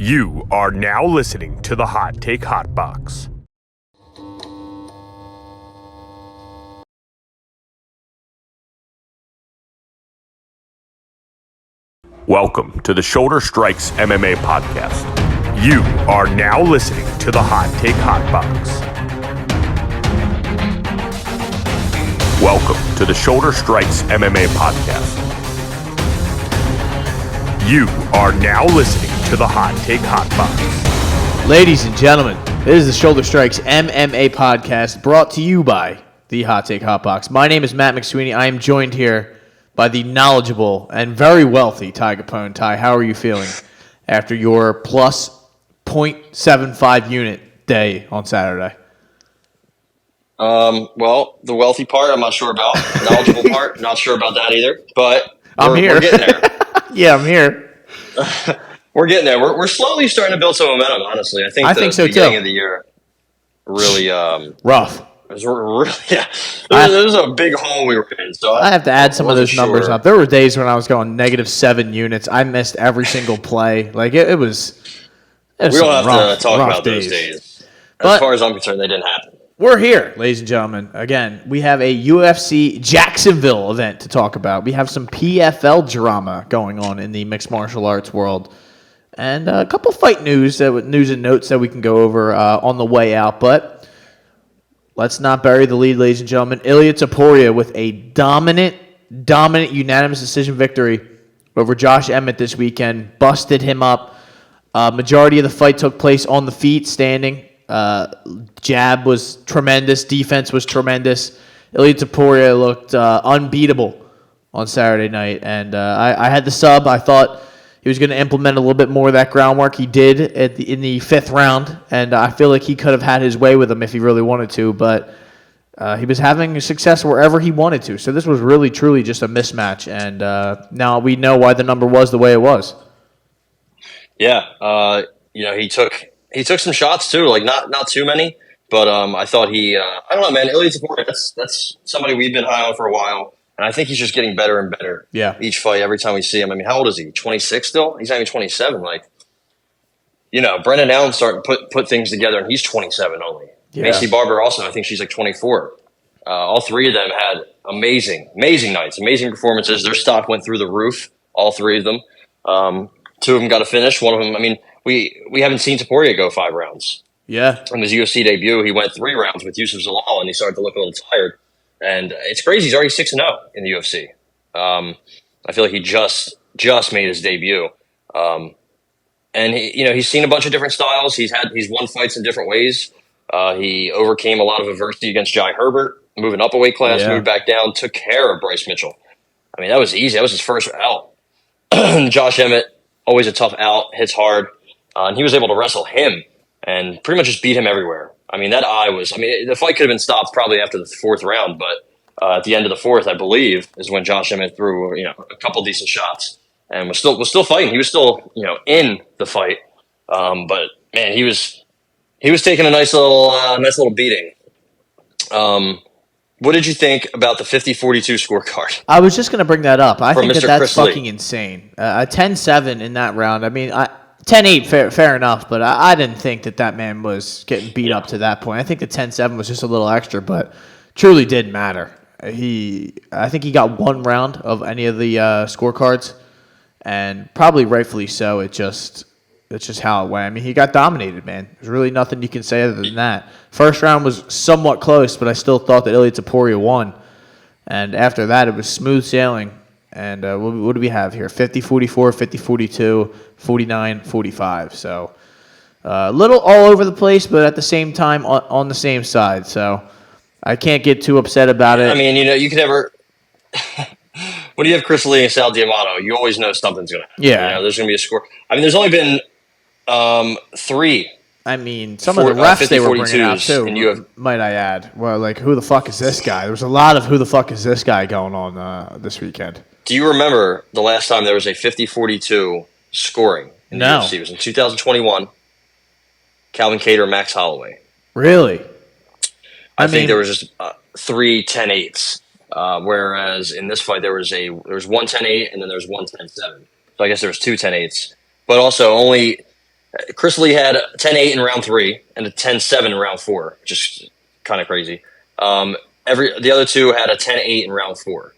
You are now listening to the Hot Take Hot Box. Welcome to the Shoulder Strikes MMA Podcast. You are now listening to the Hot Take Hot Box. Welcome to the Shoulder Strikes MMA Podcast. You are now listening to the Hot Take Hot Box. Ladies and gentlemen, this is the Shoulder Strikes MMA Podcast brought to you by the Hot Take Hot Box. My name is Matt McSweeney. I am joined here by the knowledgeable and very wealthy Ty Capone. Ty, how are you feeling after your plus 0.75 unit day on Saturday? Well, the wealthy part, I'm not sure about. The knowledgeable part, not sure about that either. But we're getting there. Yeah, I'm here. We're getting there. We're slowly starting to build some momentum, honestly. I think so, the beginning of the year really rough. It was really, yeah. There was a big hole we were in. So I have to add some of those numbers up. There were days when I was going -7 units. I missed every single play. Like it was we don't have to talk about those days. As far as I'm concerned, they didn't happen. We're here, ladies and gentlemen. Again, we have a UFC Jacksonville event to talk about. We have some PFL drama going on in the mixed martial arts world. And a couple fight news and notes that we can go over on the way out. But let's not bury the lead, ladies and gentlemen. Ilia Topuria with a dominant unanimous decision victory over Josh Emmett this weekend. Busted him up. Majority of the fight took place on the feet, standing. Jab was tremendous. Defense was tremendous. Ilia Topuria looked unbeatable on Saturday night. And I had the sub. I thought he was going to implement a little bit more of that groundwork. He did in the fifth round, and I feel like he could have had his way with him if he really wanted to, but he was having success wherever he wanted to. So this was really, truly just a mismatch, and now we know why the number was the way it was. Yeah, he took some shots too, like not too many, but I thought I don't know, man. Ilia Topuria, that's somebody we've been high on for a while. And I think he's just getting better and better each fight, every time we see him. I mean, how old is he? 26 still? He's not even 27. Like, Brendan Allen's starting to put things together, and he's 27 only. Yeah. Macy Barber also, I think she's like 24. All three of them had amazing nights, amazing performances. Their stock went through the roof, all three of them. Two of them got a finish. One of them, I mean, we haven't seen Topuria go 5 rounds. Yeah. In his UFC debut, he went 3 rounds with Yusuf Zalal, and he started to look a little tired. And it's crazy. He's already 6-0 in the UFC. I feel like he just made his debut. And he's seen a bunch of different styles. He's won fights in different ways. He overcame a lot of adversity against Jai Herbert, moving up a weight class, moved back down, took care of Bryce Mitchell. I mean, that was easy. That was his first out. Josh Emmett, always a tough out, hits hard. And he was able to wrestle him and pretty much just beat him everywhere. I mean, the fight could have been stopped probably after the 4th round, but at the end of the 4th, I believe, is when Josh Emmett threw, a couple decent shots and was still fighting. He was still, in the fight. But man, he was taking a nice little beating. What did you think about the 50-42 scorecard? I was just going to bring that up. I think that's Chris fucking Lee. Insane. A 10-7 in that round. I mean, 10-8, fair enough, but I didn't think that man was getting beat up to that point. I think the 10-7 was just a little extra, but truly didn't matter. I think he got 1 round of any of the scorecards, and probably rightfully so. It's just how it went. I mean, he got dominated, man. There's really nothing you can say other than that. First round was somewhat close, but I still thought that Ilia Topuria won. And after that, it was smooth sailing. And what do we have here? 50-44, 50-42, 49-45. So a little all over the place, but at the same time on the same side. So I can't get too upset about it. I mean, you can never – when you have Chris Lee and Sal Diamato, you always know something's going to happen. Yeah. There's going to be a score. I mean, there's only been 3. I mean, some of the refs they were bringing out too, and might I add. Well, like, who the fuck is this guy? There was a lot of who the fuck is this guy going on this weekend. Do you remember the last time there was a 50-42 scoring in the UFC? It was in 2021. Calvin Kattar, Max Holloway. Really? I think there was just 3 10-8s. Whereas in this fight there was one 10-8 and then there was one 10-7. So I guess there was 2 10-8s. But also only Chris Lee had a 10-8 in round 3 and a 10-7 in round 4, just kind of crazy. The other two had a 10-8 in round 4.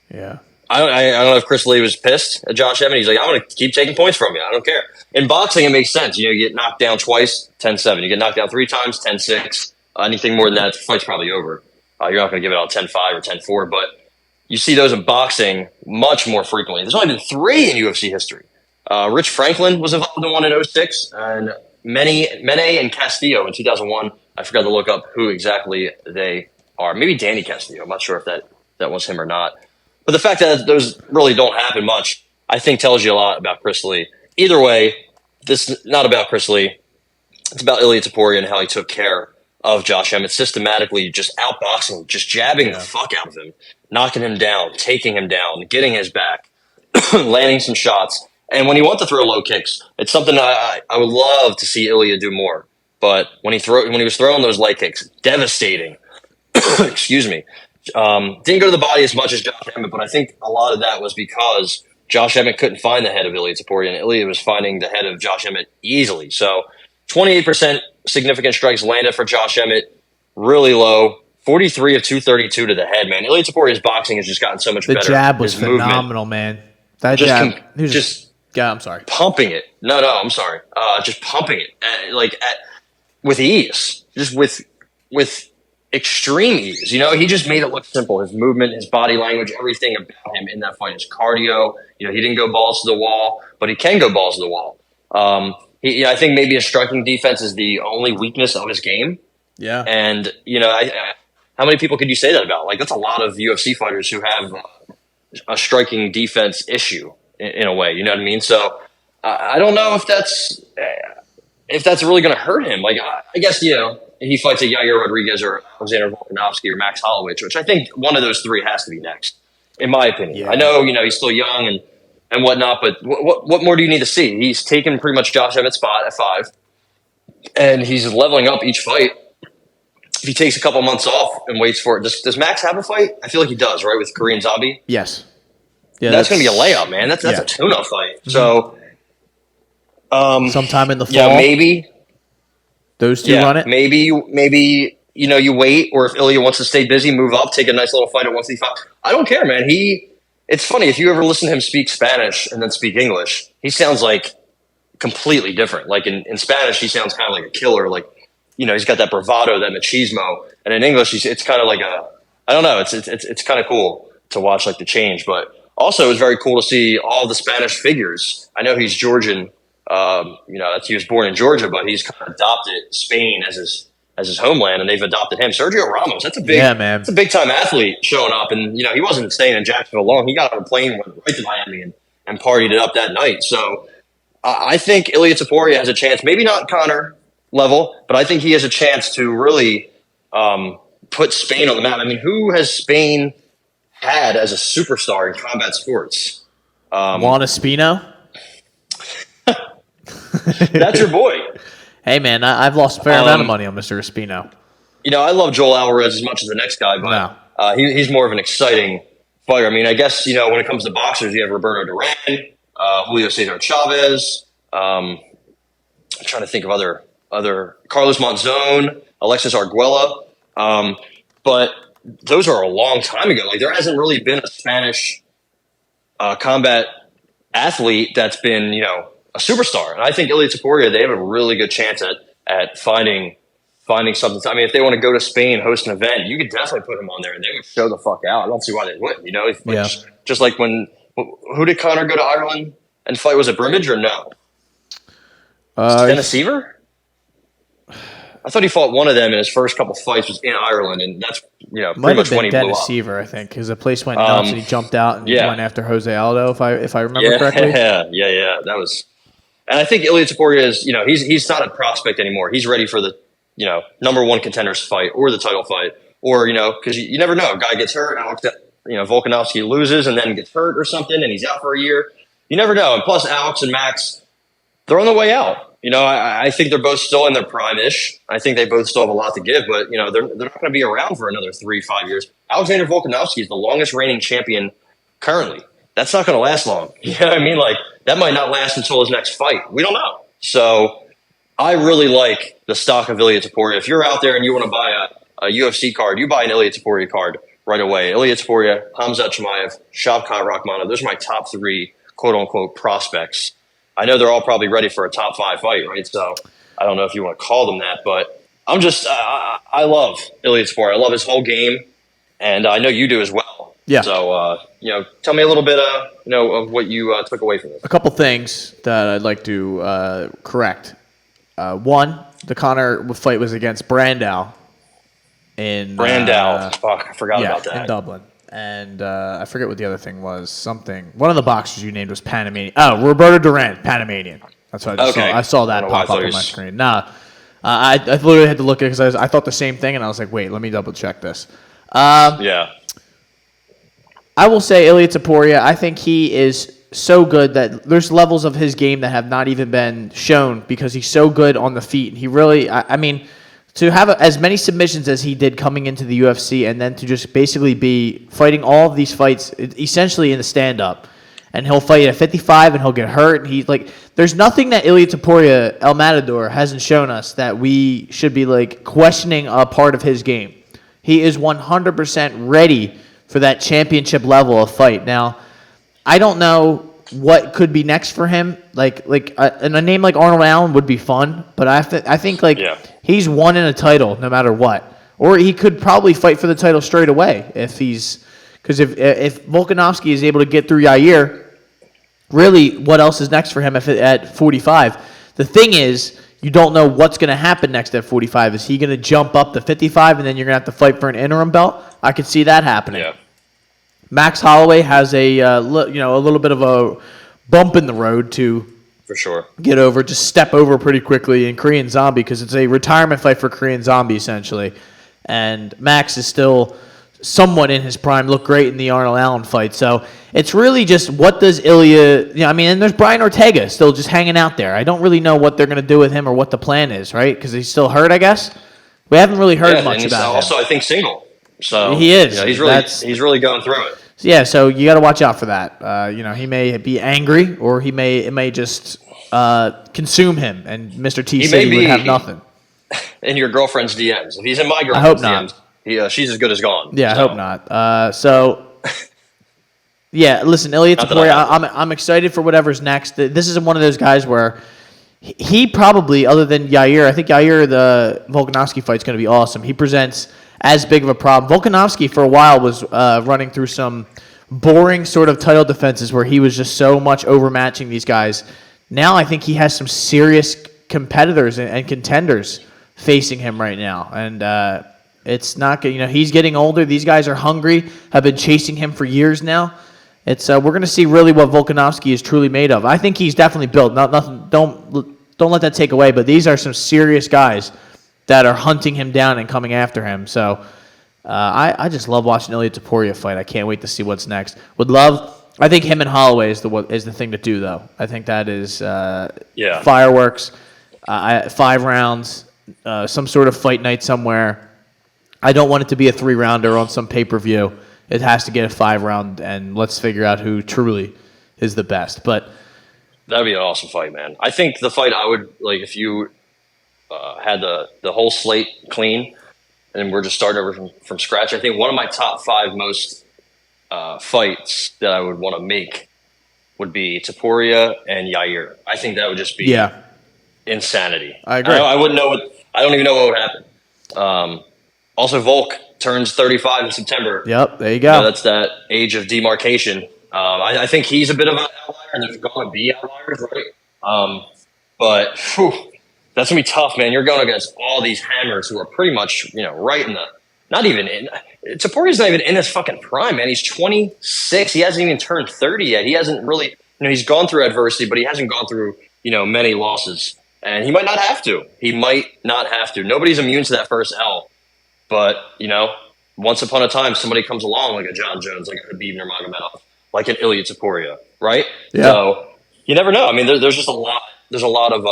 Yeah. I don't know if Chris Lee was pissed at Josh Emmett. He's like, I'm going to keep taking points from you. I don't care. In boxing, it makes sense. You get knocked down twice, 10-7. You get knocked down 3 times, 10-6. Anything more than that, the fight's probably over. You're not going to give it out 10-5 or 10-4. But you see those in boxing much more frequently. There's only been 3 in UFC history. Rich Franklin was involved in one in 06, and Mene and Castillo in 2001. I forgot to look up who exactly they are. Maybe Danny Castillo. I'm not sure if that was him or not. But the fact that those really don't happen much, I think tells you a lot about Chris Lee. Either way, this is not about Chris Lee. It's about Ilia Topuria and how he took care of Josh Emmett, systematically just outboxing, just jabbing the fuck out of him, knocking him down, taking him down, getting his back, landing some shots. And when he wants to throw low kicks, it's something I would love to see Ilia do more. But when he was throwing those leg kicks, devastating. Excuse me. Didn't go to the body as much as Josh Emmett, but I think a lot of that was because Josh Emmett couldn't find the head of Ilia Topuria, and Ilia was finding the head of Josh Emmett easily. So 28% significant strikes landed for Josh Emmett, really low. 43 of 232 to the head, man. Ilia Topuria's boxing has just gotten so much better. The jab was His phenomenal, man. That jab, he was just I'm sorry. Pumping it. No, I'm sorry. Just pumping it with ease, just with extreme ease. He just made it look simple. His movement, his body language, everything about him in that fight, his cardio. He didn't go balls to the wall, but he can go balls to the wall. I think maybe his striking defense is the only weakness of his game. Yeah. And, how many people could you say that about? Like, that's a lot of UFC fighters who have a striking defense issue in a way. You know what I mean? So I don't know if that's really going to hurt him. Like, I guess, he fights a Yair Rodriguez or Alexander Volkanovski or Max Holloway, which I think one of those 3 has to be next, in my opinion. Yeah. I know, he's still young and whatnot, but what more do you need to see? He's taken pretty much Josh Emmett's spot at 5, and he's leveling up each fight. If he takes a couple months off and waits for it, does Max have a fight? I feel like he does, right, with Korean Zombie? Yes. Yeah, that's going to be a layup, man. That's a tune-up fight. Mm-hmm. So, sometime in the fall, maybe those two run it. Maybe you wait, or if Ilia wants to stay busy, move up, take a nice little fight at 155. I don't care, man. It's funny if you ever listen to him speak Spanish and then speak English. He sounds like completely different. Like in Spanish, he sounds kind of like a killer. Like he's got that bravado, that machismo, and in English, it's kind of like I don't know. It's kind of cool to watch like the change, but also it was very cool to see all the Spanish figures. I know he's Georgian. He was born in Georgia, but he's kind of adopted Spain as his homeland, and they've adopted him. Sergio Ramos, that's a big time athlete showing up, and he wasn't staying in Jacksonville long. He got on a plane, went right to Miami, and partied it up that night. So I think Ilia Topuria has a chance, maybe not Conor level, but I think he has a chance to really put Spain on the map. I mean, who has Spain had as a superstar in combat sports? Juan Espino. That's your boy. Hey, man, I've lost a fair amount of money on Mr. Espino. I love Joel Alvarez as much as the next guy, but he's more of an exciting fighter. I mean, I guess, when it comes to boxers, you have Roberto Duran, Julio Cesar Chavez. I'm trying to think of other Carlos Monzon, Alexis Arguella. But those are a long time ago. Like, there hasn't really been a Spanish combat athlete that's been, a superstar. And I think Ilia Topuria, they have a really good chance at finding something. I mean, if they want to go to Spain, host an event, you could definitely put him on there and they would show the fuck out. I don't see why they wouldn't, Just like who did Conor go to Ireland and fight? Was it Brimage or no? Dennis Seaver? I thought he fought one of them in his first couple fights was in Ireland, and that's pretty much when he blew up. Dennis Seaver, I think, because the place went nuts and he jumped out and went after Jose Aldo, if I remember correctly. Yeah, that was. And I think Ilia Topuria is, he's not a prospect anymore. He's ready for the, number 1 contenders fight or the title fight, or because you never know, a guy gets hurt, Volkanovski loses and then gets hurt or something, and he's out for a year. You never know. And plus, Alex and Max, they're on the way out. I think they're both still in their prime-ish. I think they both still have a lot to give, but, they're not going to be around for another 3-5 years. Alexander Volkanovski is the longest reigning champion currently. That's not going to last long. You know what I mean? Like, that might not last until his next fight. We don't know. So I really like the stock of Ilia Topuria. If you're out there and you want to buy a UFC card, you buy an Ilia Topuria card right away. Ilia Topuria, Hamzat Chimaev, Shavkat Rakhmonov. Those are my top 3 quote-unquote prospects. I know they're all probably ready for a top 5 fight, right? So I don't know if you want to call them that, but I'm just I love Ilia Topuria. I love his whole game, and I know you do as well. Yeah. So tell me a little bit of what you took away from this. A couple things that I'd like to correct. One, the Conor fight was against Brandao. Fuck, I forgot about that. In Dublin. And I forget what the other thing was. One of the boxers you named was Panamanian. Oh, Roberto Duran, Panamanian. That's what I just saw. I saw that pop up on my screen. I literally had to look at it because I thought the same thing, and I was like, wait, let me double check this. Yeah. I will say Ilia Topuria, I think he is so good that there's levels of his game that have not even been shown because he's so good on the feet. He really, I mean, to have as many submissions as he did coming into the UFC and then to just basically be fighting all of these fights essentially in the stand-up. And he'll fight at 55 and he'll get hurt. He's like, there's nothing that Ilia Topuria, El Matador, hasn't shown us that we should be like questioning a part of his game. He is 100% ready for that championship level of fight. Now, I don't know what could be next for him. And a name like Arnold Allen would be fun, but I think he's won in a title no matter what. Or he could probably fight for the title straight away because if Volkanovski is able to get through Yair, really, what else is next for him at 45? The thing is, you don't know what's going to happen next at 45. Is he going to jump up to 55 and then you're going to have to fight for an interim belt? I could see that happening. Yeah. Max Holloway has a little bit of a bump in the road to for sure get over, just step over pretty quickly in Korean Zombie because it's a retirement fight for Korean Zombie essentially, and Max is still somewhat in his prime. Looked great in the Arnold Allen fight, so it's really just what does Ilia? And there's Brian Ortega still just hanging out there. I don't really know what they're going to do with him or what the plan is, right? Because he's still hurt, I guess. We haven't really heard much about him. Also, I think single. So he is. He's really going through it. Yeah, so you got to watch out for that. He may be angry, or it may just consume him, and Mr. T City would have nothing. In your girlfriend's DMs, if he's in my I girlfriend's hope DMs, she's as good as gone. Yeah, so. I hope not. Yeah, listen, Ilia Topuria, I'm excited for whatever's next. This is one of those guys where he probably, other than Yair, I think Yair, the Volkanovski fight's going to be awesome. He presents as big of a problem. Volkanovski, for a while, was running through some boring sort of title defenses where he was just so much overmatching these guys. Now I think he has some serious competitors and contenders facing him right now. And it's not good. He's getting older. These guys are hungry, have been chasing him for years now. It's we're going to see really what Volkanovski is truly made of. I think he's definitely built. Nothing. Don't let that take away. But these are some serious guys that are hunting him down and coming after him. So I just love watching Ilia Topuria fight. I can't wait to see what's next. I think him and Holloway is the thing to do, though. I think that is fireworks, 5 rounds, some sort of fight night somewhere. I don't want it to be a 3-rounder on some pay-per-view. It has to get a 5-round, and let's figure out who truly is the best. But that'd be an awesome fight, man. I think the fight I would like if you had the whole slate clean and we're just starting over from scratch. I think one of my top 5 most fights that I would want to make would be Topuria and Yair. I think that would just be insanity. I agree. I wouldn't know I don't even know what would happen. Also, Volk turns 35 in September. Yep, there you go. That's that age of demarcation. I think he's a bit of an outlier, and there's going to be outliers, right? But that's going to be tough, man. You're going against all these hammers who are pretty much, right in the – not even in – Topuria's not even in his fucking prime, man. He's 26. He hasn't even turned 30 yet. He hasn't really – he's gone through adversity, but he hasn't gone through, many losses. And he might not have to. Nobody's immune to that first L. But, once upon a time, somebody comes along like a John Jones, like a Khabib Nurmagomedov, like an Ilia Topuria, right? Yeah. So you never know. I mean, there's just a lot. There's a lot of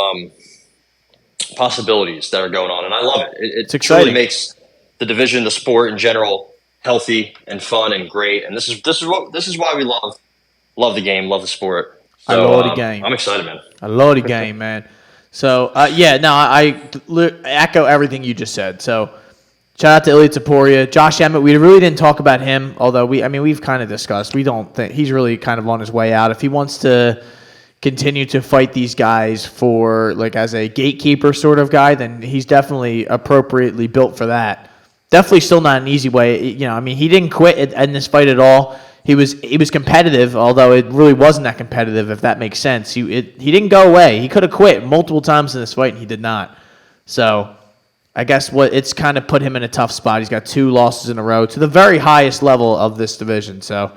possibilities that are going on, and I love it. It truly makes the division, the sport in general, healthy and fun and great. And this is why we love the game, love the sport. I So love the game. I'm excited, man. I love the game, man. So, I echo everything you just said. So, shout out to Ilia Topuria. Josh Emmett, we really didn't talk about him, although we've kind of discussed. We don't think he's really kind of on his way out. If he wants to continue to fight these guys for, like, as a gatekeeper sort of guy, then he's definitely appropriately built for that. Definitely still not an easy way. He didn't quit in this fight at all. He was competitive, although it really wasn't that competitive, if that makes sense. He didn't go away. He could have quit multiple times in this fight, and he did not. So I guess it's kind of put him in a tough spot. He's got 2 losses in a row to the very highest level of this division. So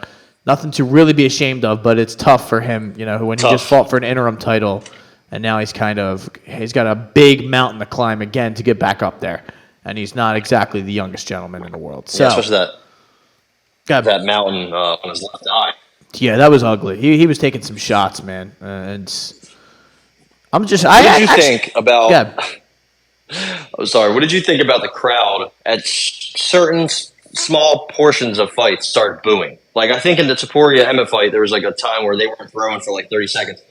nothing to really be ashamed of, but it's tough for him, when he just fought for an interim title, and now he's got a big mountain to climb again to get back up there. And he's not exactly the youngest gentleman in the world. So, especially that mountain on his left eye. Yeah, that was ugly. He was taking some shots, man. And I'm just. What did you think about? Yeah. I'm sorry. What did you think about the crowd at certain small portions of fights started booing? Like, I think in the Topuria Emmett fight, there was like a time where they weren't throwing for like 30 seconds.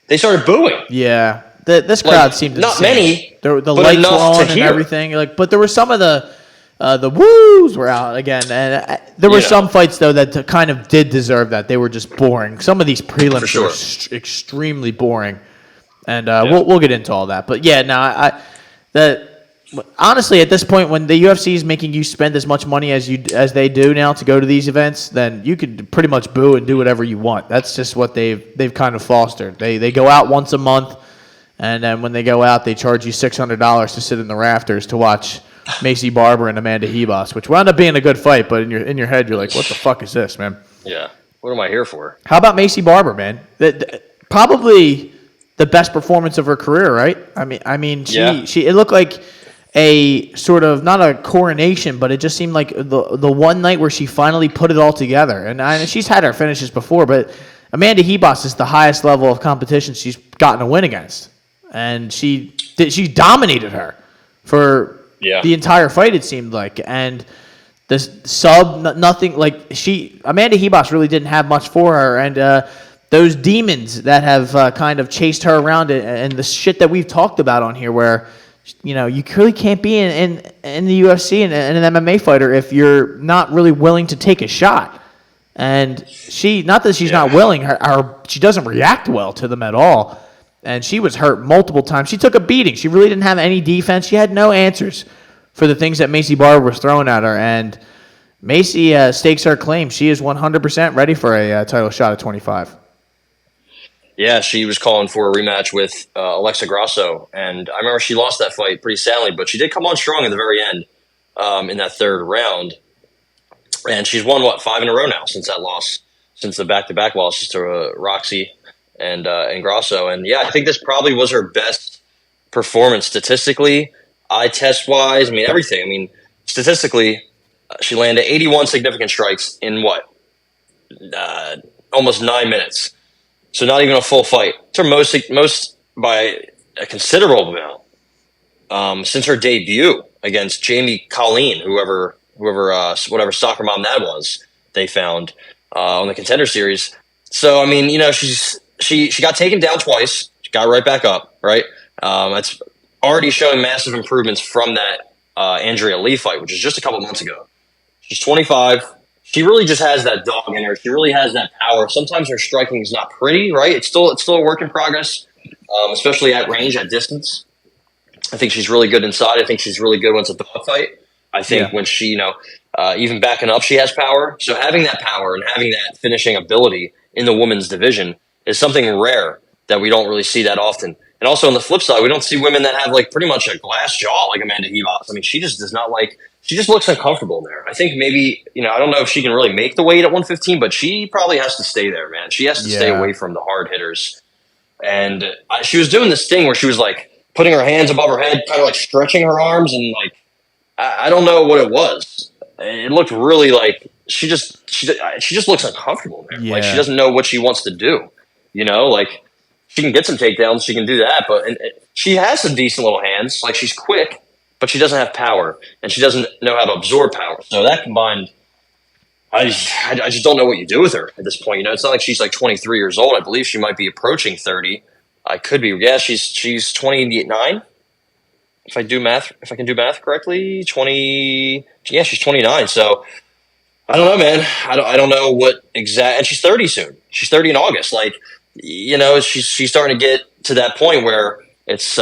They started booing. Yeah, this crowd seemed not insane. many. The lights were on and everything. But there were some of the woos were out again, and there were some fights though that kind of did deserve that. They were just boring. Some of these prelims were extremely boring, and we'll get into all that. But yeah, honestly, at this point, when the UFC is making you spend as much money as they do now to go to these events, then you could pretty much boo and do whatever you want. That's just what they've kind of fostered. They go out once a month, and then when they go out, they charge you $600 to sit in the rafters to watch Maycee Barber and Amanda Ribas, which wound up being a good fight, but in your head, you're like, what the fuck is this, man? Yeah. What am I here for? How about Maycee Barber, man? Probably the best performance of her career, right? I mean, she it looked like a sort of, not a coronation, but it just seemed like the one night where she finally put it all together. And she's had her finishes before, but Amanda Ribas is the highest level of competition she's gotten a win against. And she dominated her for the entire fight, it seemed like. And the nothing, like Amanda Ribas really didn't have much for her. And those demons that have kind of chased her around and the shit that we've talked about on here where, you really can't be in the UFC and an MMA fighter if you're not really willing to take a shot. And not that she's not willing, she doesn't react well to them at all. And she was hurt multiple times. She took a beating. She really didn't have any defense. She had no answers for the things that Maycee Barber was throwing at her. And Maycee stakes her claim. She is 100% ready for a title shot at 25. Yeah, she was calling for a rematch with Alexa Grasso. And I remember she lost that fight pretty sadly, but she did come on strong in the very end in that third round. And she's won, 5 in a row now since that loss, since the back-to-back losses to Roxy and Grasso. And yeah, I think this probably was her best performance statistically, eye test wise. Everything. Statistically, she landed 81 significant strikes in almost 9 minutes. So not even a full fight. It's her most by a considerable amount since her debut against Jamie Colleen, whatever soccer mom that was. They found on the Contender Series. So she got taken down twice. She got right back up. Right. It's already showing massive improvements from that Andrea Lee fight, which is just a couple months ago. She's 25. She really just has that dog in her. She really has that power. Sometimes her striking is not pretty, right? It's still a work in progress, especially at range, at distance. I think she's really good inside. I think she's really good when it's a dog fight. I think when she, even backing up, she has power. So having that power and having that finishing ability in the women's division is something rare that we don't really see that often. And also on the flip side, we don't see women that have pretty much a glass jaw like Amanda Ribas. She just does not she just looks uncomfortable in there. I think maybe, I don't know if she can really make the weight at 115, but she probably has to stay there, man. She has to stay away from the hard hitters. And she was doing this thing where she was putting her hands above her head, kind of stretching her arms. And I don't know what it was. It looked really she just looks uncomfortable in there. She doesn't know what she wants to do. She can get some takedowns. She can do that. But she has some decent little hands. She's quick. But she doesn't have power, and she doesn't know how to absorb power. So that combined I just don't know what you do with her at this point. It's not like she's like 23 years old. I believe she might be approaching 30. I could be. Yeah, she's 29. If I can do math correctly, 20. Yeah, she's 29. So I don't know, man. I don't know what exact. And she's 30 soon. She's 30 in August. Like, she's starting to get to that point where it's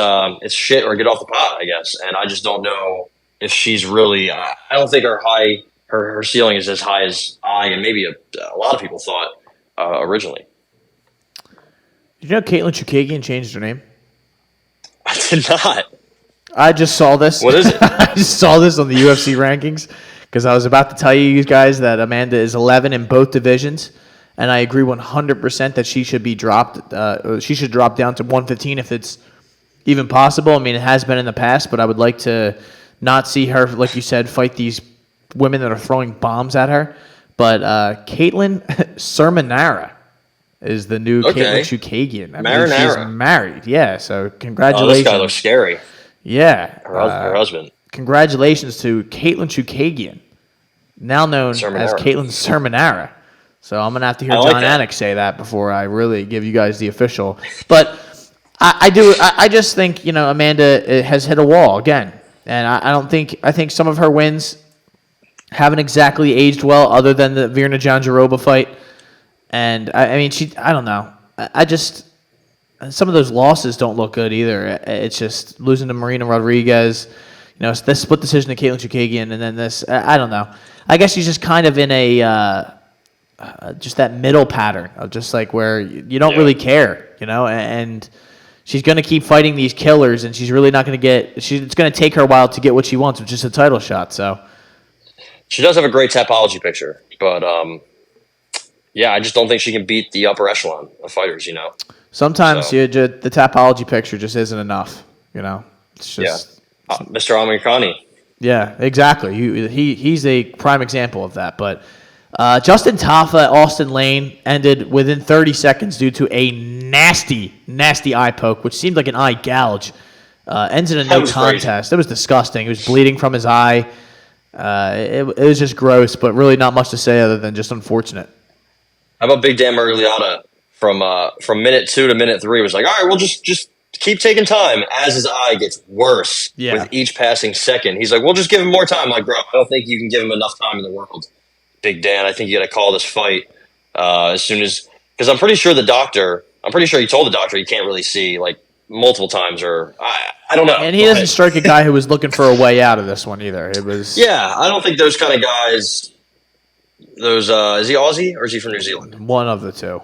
shit or get off the pot, I guess. And I just don't know if she's really. I don't think her ceiling is as high as I and maybe a lot of people thought originally. Did you know Caitlin Chukagian changed her name? I did not. I just saw this. What is it? I just saw this on the UFC rankings because I was about to tell you guys that Amanda is 11 in both divisions, and I agree 100% that she should be dropped. She should drop down to 115 if it's even possible. I mean, it has been in the past, but I would like to not see her, like you said, fight these women that are throwing bombs at her. But Caitlin Sermonara is the new Caitlin Chukagian. I mean, she's married. Yeah, so congratulations. Oh, this guy looks scary. Yeah. Her husband. Congratulations to Caitlin Chukagian, now known as Caitlin Sermonara. So I'm going to have to hear John Anik say that before I really give you guys the official. But I just think, Amanda has hit a wall again. And I think some of her wins haven't exactly aged well other than the Virna Jandiroba fight. And I don't know. Some of those losses don't look good either. It's just losing to Marina Rodriguez, this split decision to Caitlin Chukagian, and then this. I don't know. I guess she's just kind of in a just that middle pattern of just like where you don't really care, and she's going to keep fighting these killers, and she's really not going to get. It's going to take her a while to get what she wants, which is a title shot. So she does have a great Tapology picture, but yeah, I just don't think she can beat the upper echelon of fighters. Sometimes the Tapology picture just isn't enough. It's just Mr. Amir Khani. Yeah, exactly. He's a prime example of that. But Justin Tafa, Austin Lane ended within 30 seconds due to a nasty eye poke, which seemed like an eye gouge. Ends in a no contest. It was disgusting. He was bleeding from his eye. It was just gross, but really not much to say other than just unfortunate. How about Big Dan Murgliata from minute 2 to minute 3 was like, all right, we'll just keep taking time as his eye gets worse with each passing second. He's like, we'll just give him more time. I'm like, bro, I don't think you can give him enough time in the world. Big Dan, I think you got to call this fight as soon as – because I'm pretty sure he told the doctor he can't really see like multiple times or I don't know. And he doesn't strike a guy who was looking for a way out of this one either. It was – yeah, I don't think those kind of guys – is he Aussie or is he from New Zealand? One of the two.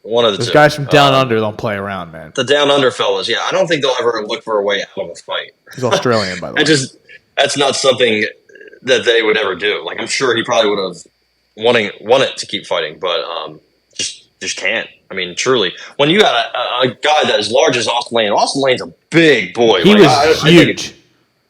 Those guys from down under don't play around, man. The down under fellas, yeah. I don't think they'll ever look for a way out of a fight. He's Australian, by the way. That's not something that they would ever do. Like, I'm sure he probably would have wanted to keep fighting, but just can't. I mean, truly. When you got a guy that is large as Austin Lane's a big boy. He was huge.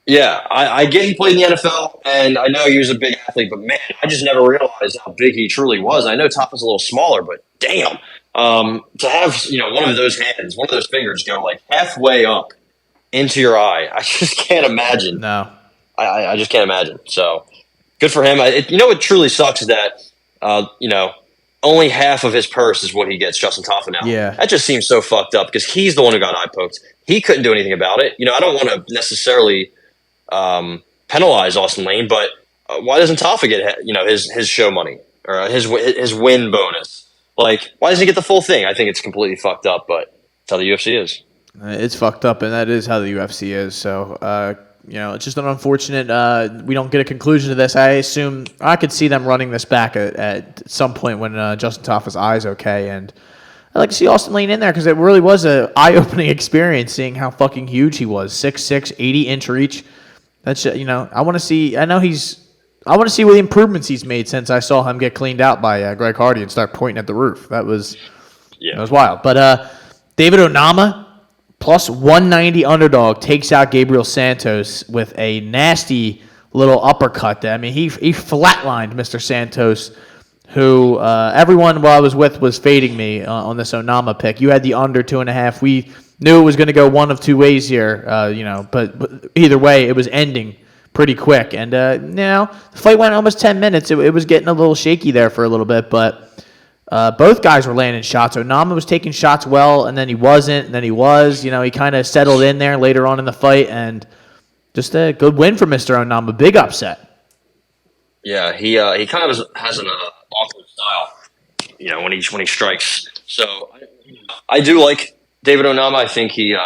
I get he played in the NFL, and I know he was a big athlete, but man, I just never realized how big he truly was. I know Tapa's a little smaller, but damn. To have, one of those hands, one of those fingers go like halfway up into your eye, I just can't imagine. No. I just can't imagine. So good for him. What truly sucks is that, only half of his purse is what he gets, Justin Tafa now. Yeah. That just seems so fucked up because he's the one who got eye poked. He couldn't do anything about it. I don't want to necessarily penalize Austin Lane, but why doesn't Tafa get his show money or his win bonus? Like, why doesn't he get the full thing? I think it's completely fucked up, but that's how the UFC is. It's fucked up, and that is how the UFC is. So, it's just an unfortunate. We don't get a conclusion to this. I assume I could see them running this back at some point when Justin Tafa's eye's okay, and I'd like to see Austin Lane in there because it really was an eye-opening experience seeing how fucking huge he was. 6'6", 80-inch reach. That's I want to see. I want to see what the improvements he's made since I saw him get cleaned out by Greg Hardy and start pointing at the roof. That was wild. But David Onama, plus 190 underdog, takes out Gabriel Santos with a nasty little uppercut. I mean, he flatlined Mr. Santos, who everyone while I was with was fading me on this Onama pick. You had the under 2.5. We knew it was going to go one of two ways here, but either way, it was ending pretty quick. And the fight went almost 10 minutes. It was getting a little shaky there for a little bit, but both guys were landing shots. Onama was taking shots well, and then he wasn't, and then he was. He kind of settled in there later on in the fight, and just a good win for Mr. Onama. Big upset. Yeah, he kind of has an awkward style, when he strikes. So I do like David Onama. I think he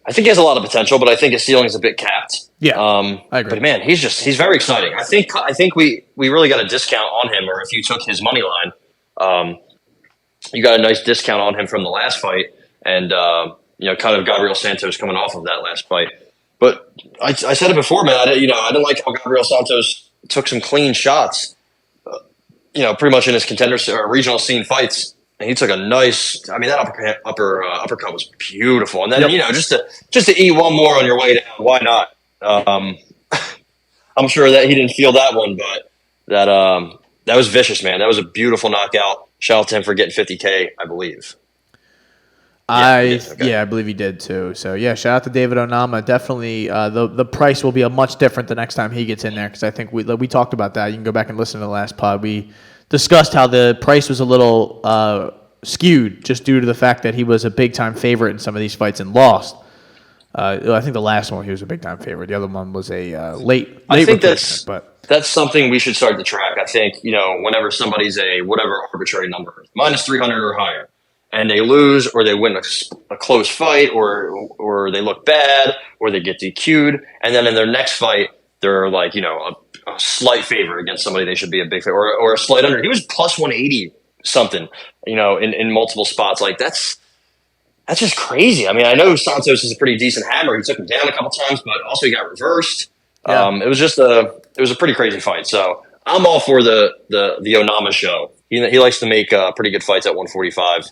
I think he has a lot of potential, but I think his ceiling is a bit capped. Yeah, I agree. But man, he's very exciting. I think we really got a discount on him, or if you took his money line, you got a nice discount on him from the last fight, and kind of Gabriel Santos coming off of that last fight. But I said it before, man. I didn't like how Gabriel Santos took some clean shots, pretty much in his contenders or regional scene fights. And he took a nice. I mean, that uppercut was beautiful. And then just to eat one more on your way down, why not? I'm sure that he didn't feel that one, but that was vicious, man. That was a beautiful knockout. Shout out to him for getting $50K, I believe. I believe he did too. So shout out to David Onama. Definitely, the price will be much different the next time he gets in there, because I think we talked about that. You can go back and listen to the last pod. We discussed how the price was a little skewed just due to the fact that he was a big time favorite in some of these fights and lost. I think the last one he was a big time favorite. The other one was a late. I think that's something we should start to track. I think whenever somebody's a whatever arbitrary number, minus 300 or higher, and they lose or they win a close fight or they look bad or they get DQ'd, and then in their next fight they're like a slight favor against somebody they should be a big favor or a slight under. He was plus 180 something, in multiple spots. Like that's just crazy. I mean, I know Santos is a pretty decent hammer. He took him down a couple times, but also he got reversed. Yeah. It was a pretty crazy fight. So I'm all for the Onama show. He likes to make pretty good fights at 145.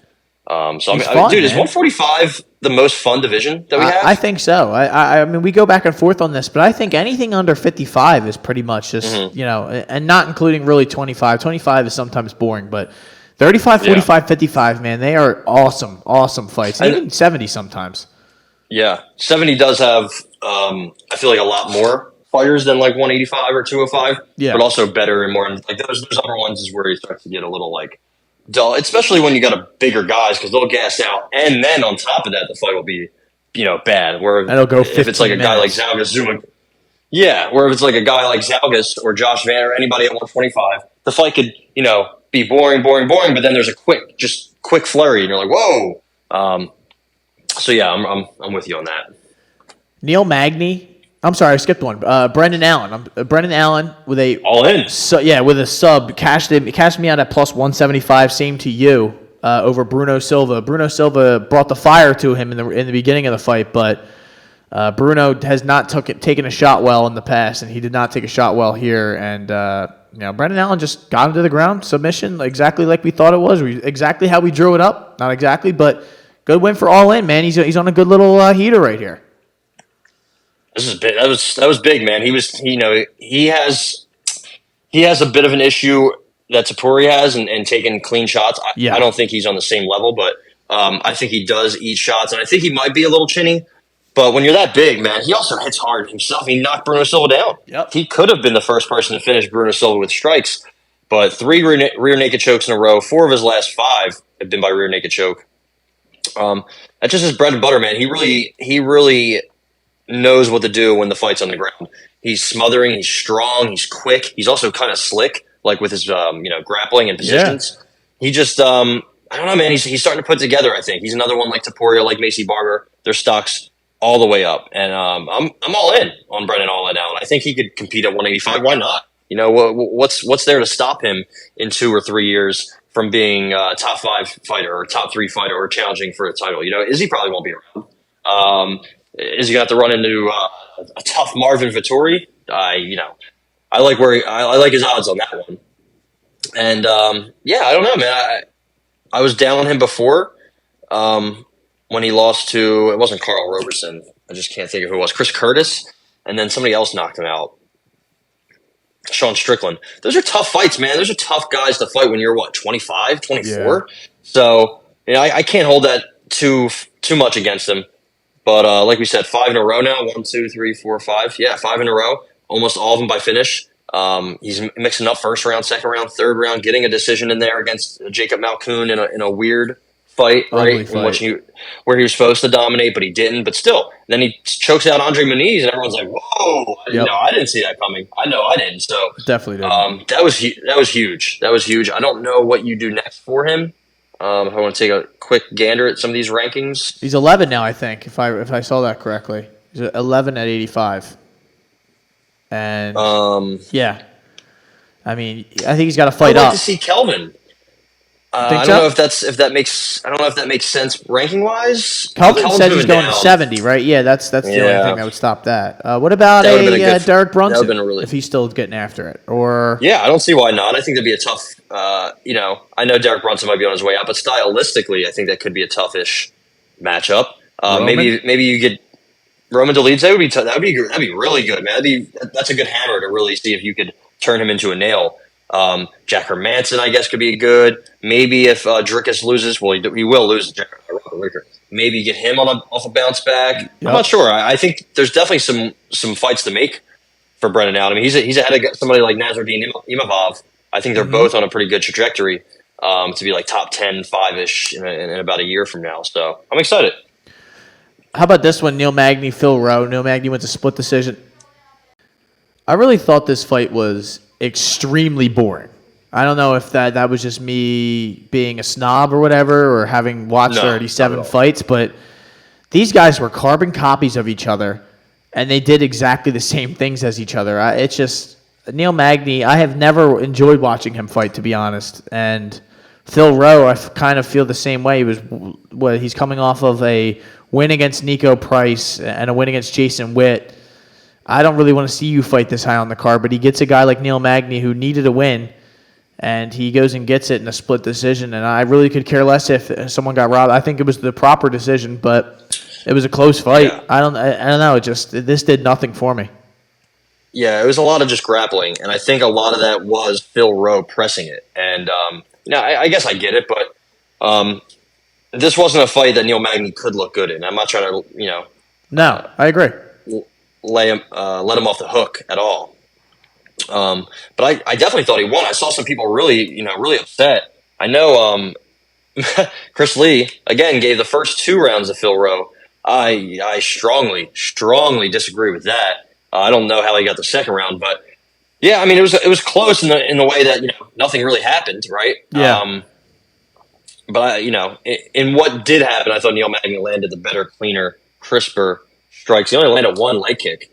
Dude, is 145 the most fun division that we have? I think so. I mean, we go back and forth on this, but I think anything under 55 is pretty much just, and not including really 25. 25 is sometimes boring, but 35, 45, 55, man, they are awesome fights. Even 70 sometimes. Yeah, 70 does have, I feel like a lot more fighters than like 185 or 205, but also better and more. Like those upper ones is where you start to get a little like dull, especially when you got a bigger guys, because they'll gas out, and then on top of that, the fight will be, bad. Where it'll go 15 if it's like a guy like Zalgas Zuma, where if it's like a guy like Zalgas or Josh Van or anybody at 125, the fight could, be boring, but then there's a quick flurry, and you're like, whoa. I'm with you on that. Neil Magny. I'm sorry, I skipped one. Brendan Allen. Brendan Allen with a all in. With a sub cashed me out at plus 175. Same to you over Bruno Silva. Bruno Silva brought the fire to him in the beginning of the fight, but Bruno has not taken a shot well in the past, and he did not take a shot well here. And Brendan Allen just got him to the ground, submission, exactly like we thought it was. Exactly how we drew it up. Not exactly, but good win for All In, man. He's on a good little heater right here. This is big. That was big, man. He has a bit of an issue that Topuria has and taking clean shots. I don't think he's on the same level, but I think he does eat shots, and I think he might be a little chinny. But when you're that big, man, he also hits hard himself. He knocked Bruno Silva down. Yep. He could have been the first person to finish Bruno Silva with strikes, but 3 rear naked chokes in a row. 4 of his last 5 have been by rear naked choke. That's just his bread and butter, man. He really knows what to do when the fight's on the ground. He's smothering. He's strong. He's quick. He's also kind of slick, like with his grappling and positions. Yeah. He just I don't know, man. He's starting to put together. I think he's another one like Topuria, like Macy Barber. Their stocks all the way up, and I'm all in on Brendan All In now. I think he could compete at 185. Why not? What's there to stop him in 2 or 3 years from being a top 5 fighter or top 3 fighter or challenging for a title? Izzy probably won't be around. Is he going to have to run into a tough Marvin Vettori? I like his odds on that one. And I don't know, man. I was down on him before when he lost to, it wasn't Carl Roberson. I just can't think of who it was. Chris Curtis, and then somebody else knocked him out. Sean Strickland. Those are tough fights, man. Those are tough guys to fight when you're 25, 24. Yeah. So I can't hold that too much against him. But like we said, 5 in a row now. 1, 2, 3, 4, 5. Yeah, 5 in a row. Almost all of them by finish. He's mixing up first round, second round, third round, getting a decision in there against Jacob Malkoun in a weird fight, right? Where he was supposed to dominate, but he didn't. But still, then he chokes out Andre Muniz, and everyone's like, "Whoa!" Yep. No, I didn't see that coming. I know I didn't. So Definitely didn't. that was huge. That was huge. I don't know what you do next for him. If I want to take a quick gander at some of these rankings, He's 11 now, I think, if I saw that correctly. He's 11 at 85. And yeah, I mean, I think he's got to fight I'd like up. to see Kelvin. I don't know if that makes sense ranking wise. Kelvin said he's going to 70, right? Yeah, that's the only thing that would stop that. What about Derek Brunson? If he's still getting after it, or yeah, I don't see why not. I think that'd be a tough. I know Derek Brunson might be on his way out, but stylistically, I think that could be a toughish matchup. Maybe you get Roman Dolidze. That would be tough. That'd be really good, man. That's a good hammer to really see if you could turn him into a nail. Jack Hermanson, I guess, could be good. Maybe if Drickus loses, well, he will lose. Maybe get him off a bounce back. Yep. I'm not sure. I think there's definitely some fights to make for Brendan Allen. I mean, he's ahead of somebody like Nasruddin Imavov. I think they're both on a pretty good trajectory to be like top 10, 5-ish in about a year from now. So I'm excited. How about this one? Neil Magny, Phil Rowe. Neil Magny went to split decision. I really thought this fight was extremely boring. I don't know if that was just me being a snob or whatever, or having watched 37 fights, but these guys were carbon copies of each other, and they did exactly the same things as each other. It's just Neil Magny. I have never enjoyed watching him fight, to be honest. And Phil Rowe, I kind of feel the same way. He's coming off of a win against Nico Price and a win against Jason Witt. I don't really want to see you fight this high on the card, but he gets a guy like Neil Magny who needed a win, and he goes and gets it in a split decision. And I really could care less if someone got robbed. I think it was the proper decision, but it was a close fight. Yeah. I don't know. This did nothing for me. Yeah, it was a lot of just grappling, and I think a lot of that was Phil Rowe pressing it. And I guess I get it, but this wasn't a fight that Neil Magny could look good in. I'm not trying to, No, I agree. Let him off the hook at all. But I definitely thought he won. I saw some people really upset. I know Chris Lee, again, gave the first 2 rounds to Phil Rowe. I strongly disagree with that. I don't know how he got the second round, but yeah, I mean, it was close in the way that, nothing really happened, right? Yeah. But in what did happen, I thought Neil Magny landed the better, cleaner, crisper strikes. He only landed 1 leg kick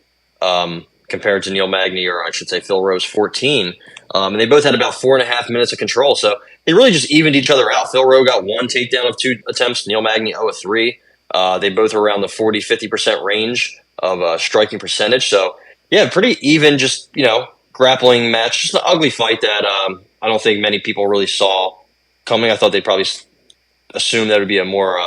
compared to Neil Magny, or I should say Phil Rowe's 14. And they both had about 4.5 minutes of control. So they really just evened each other out. Phil Rowe got 1 takedown of 2 attempts. Neil Magny 0 of 3. They both were around the 40-50% range of striking percentage. So yeah, pretty even, just grappling match. Just an ugly fight that I don't think many people really saw coming. I thought they'd probably assume that it would be a more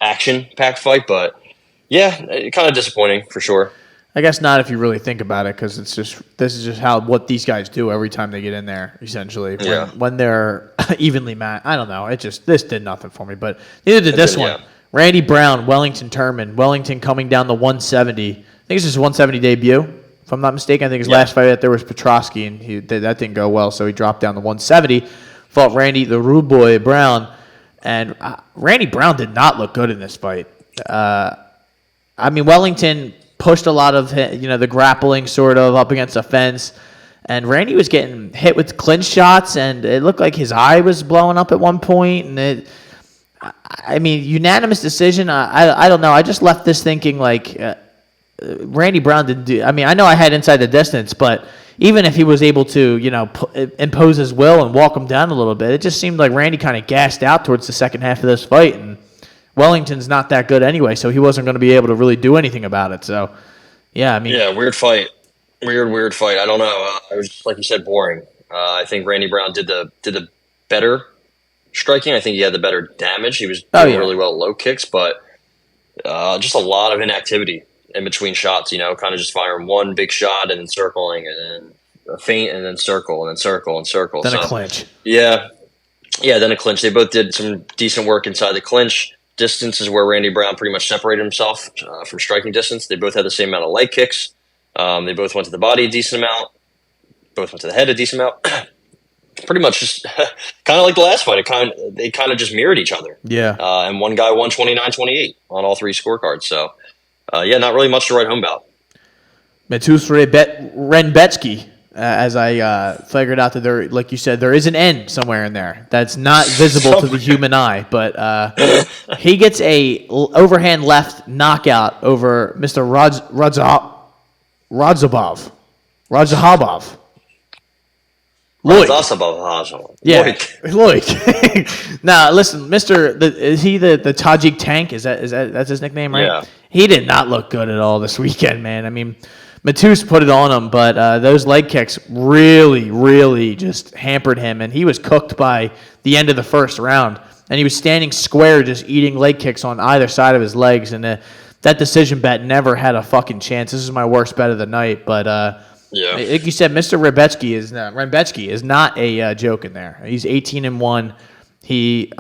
action-packed fight, but yeah, kind of disappointing for sure. I guess not if you really think about it, because this is just what these guys do every time they get in there. Essentially, when they're evenly matched. I don't know. This did nothing for me, but neither did this one. Yeah. Randy Brown, Wellington Turman. Wellington coming down to 170. I think it's his 170 debut, if I'm not mistaken. I think his last fight out there was Petrosky, and that didn't go well, so he dropped down to 170. Fought Randy the Rude Boy Brown, and Randy Brown did not look good in this fight. I mean, Wellington pushed a lot of the grappling sort of up against the fence, and Randy was getting hit with clinch shots, and it looked like his eye was blowing up at one point. And unanimous decision. I don't know. I just left this thinking like Randy Brown didn't do. I mean, I know I had inside the distance, but even if he was able to impose his will and walk him down a little bit, it just seemed like Randy kind of gassed out towards the second half of this fight, and Wellington's not that good anyway, so he wasn't going to be able to really do anything about it. So, yeah, I mean... Yeah, weird fight. Weird fight. I don't know. It was, like you said, boring. I think Randy Brown did the better striking. I think he had the better damage. He was doing really well at low kicks, but just a lot of inactivity in between shots, kind of just firing one big shot and then circling and then a feint and then circle and then circle and circle. Then a clinch. Yeah, then a clinch. They both did some decent work inside the clinch. distance is where Randy Brown pretty much separated himself from striking distance. They both had the same amount of leg kicks. They both went to the body a decent amount. Both went to the head a decent amount. Pretty much just kind of like the last fight. They kind of just mirrored each other. Yeah. And one guy won 29-28 on all three scorecards. So, not really much to write home about. Mateusz Renbetsky, as I figured out that there, like you said, there is an N somewhere in there that's not visible to the human eye. But he gets a overhand left knockout over Mr. Radzahabov. Loik. Yeah, Loik. Now, listen, is he the Tajik Tank? That's his nickname, right? Yeah. He did not look good at all this weekend, man. I mean, Mateusz put it on him, but those leg kicks really, really just hampered him, and he was cooked by the end of the first round. And he was standing square, just eating leg kicks on either side of his legs, and that decision bet never had a fucking chance. This is my worst bet of the night, but like you said, Mr. Renbetsky is not a joke in there. He's 18-1. He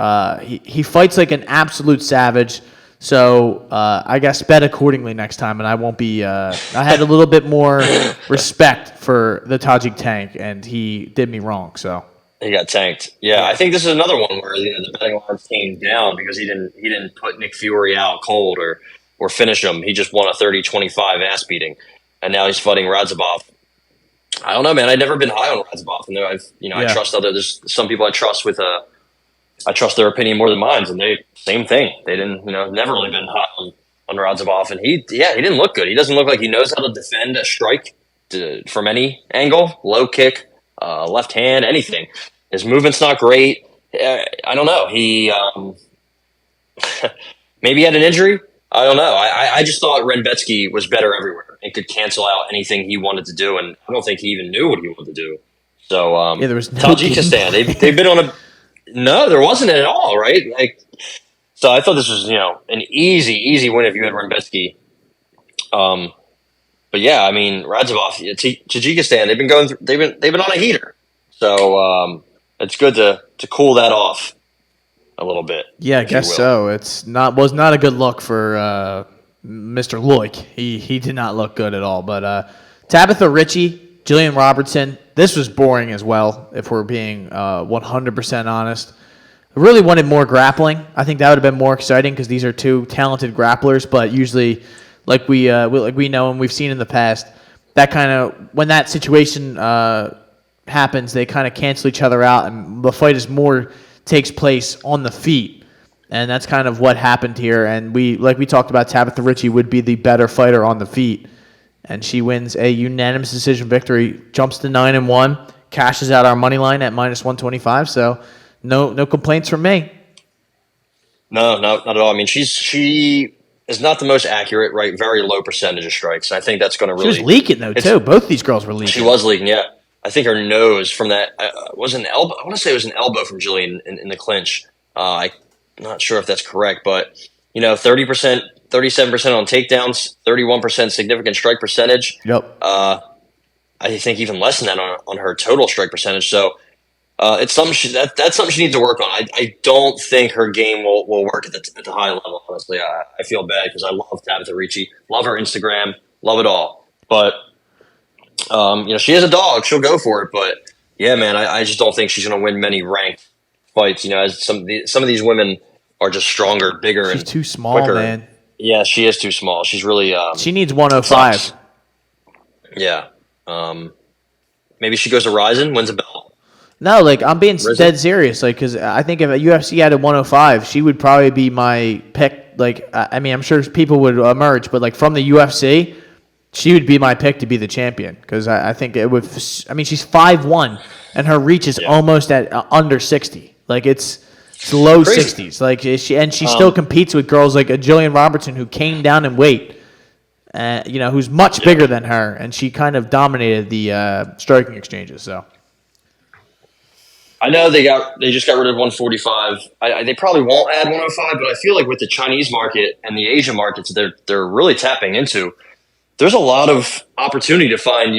fights like an absolute savage. So I guess bet accordingly next time, and I won't be. I had a little bit more respect for the Tajik Tank, and he did me wrong. So he got tanked. Yeah, I think this is another one where the betting lines came down because he didn't put Nick Fury out cold or finish him. He just won a 30-25 ass beating, and now he's fighting Radzhabov. I don't know, man. I've never been high on Radzhabov, and I trust there's some people I trust I trust their opinion more than mine, and same thing. They didn't, never really been high on Radzhabov, and he didn't look good. He doesn't look like he knows how to defend a strike from any angle, low kick, left hand, anything. His movement's not great. I don't know. He maybe he had an injury. I don't know. I just thought Renbetsky was better everywhere and could cancel out anything he wanted to do, and I don't think he even knew what he wanted to do. So there was no Tajikistan. They've been on a no, there wasn't at all, right? So I thought this was an easy win if you had Renbetsky. But yeah, I mean Radzhabov, Tajikistan. They've been on a heater. So it's good to cool that off a little bit. Yeah, I guess so. Was not a good look for Mr. Loik. He did not look good at all. But Tabitha Ritchie, Jillian Robertson, this was boring as well, if we're being 100% honest. I really wanted more grappling. I think that would have been more exciting because these are two talented grapplers, but usually, like we know and we've seen in the past, that kind of when that situation happens, they kind of cancel each other out, and the fight takes place on the feet. And that's kind of what happened here. And we talked about, Tabitha Ritchie would be the better fighter on the feet. And she wins a unanimous decision victory, jumps to 9-1, cashes out our money line at -125. So no complaints from me. No, not at all. I mean, she is not the most accurate, right? Very low percentage of strikes. I think that's going to really. She was leaking though too. Both these girls were leaking. She was leaking, yeah. I think her nose from that was an elbow. I want to say it was an elbow from Jillian in the clinch. I'm not sure if that's correct, but 30%. 37% on takedowns, 31% significant strike percentage. Yep. I think even less than that on her total strike percentage. So it's something that's something she needs to work on. I don't think her game will work at the high level. Honestly, I feel bad because I love Tabitha Ritchie, love her Instagram, love it all. But she is a dog; she'll go for it. But yeah, man, I just don't think she's going to win many ranked fights. As some of these women are just stronger, bigger, she's and too small, quicker. Man. Yeah, she is too small. She's really. She needs 105. Sucks. Yeah. Maybe she goes to Ryzen, wins a belt. No, I'm being dead serious. Because I think if a UFC had a 105, she would probably be my pick. I'm sure people would emerge, but from the UFC, she would be my pick to be the champion. Because I think it would. I mean, she's 5'1", and her reach is almost at under 60. It's low 60s. She still competes with girls like a Jillian Robertson who came down in weight, who's much bigger than her, and she kind of dominated the striking exchanges. So I know they just got rid of 145. They probably won't add 105, but I feel like with the Chinese market and the Asian markets they're really tapping into, there's a lot of opportunity to find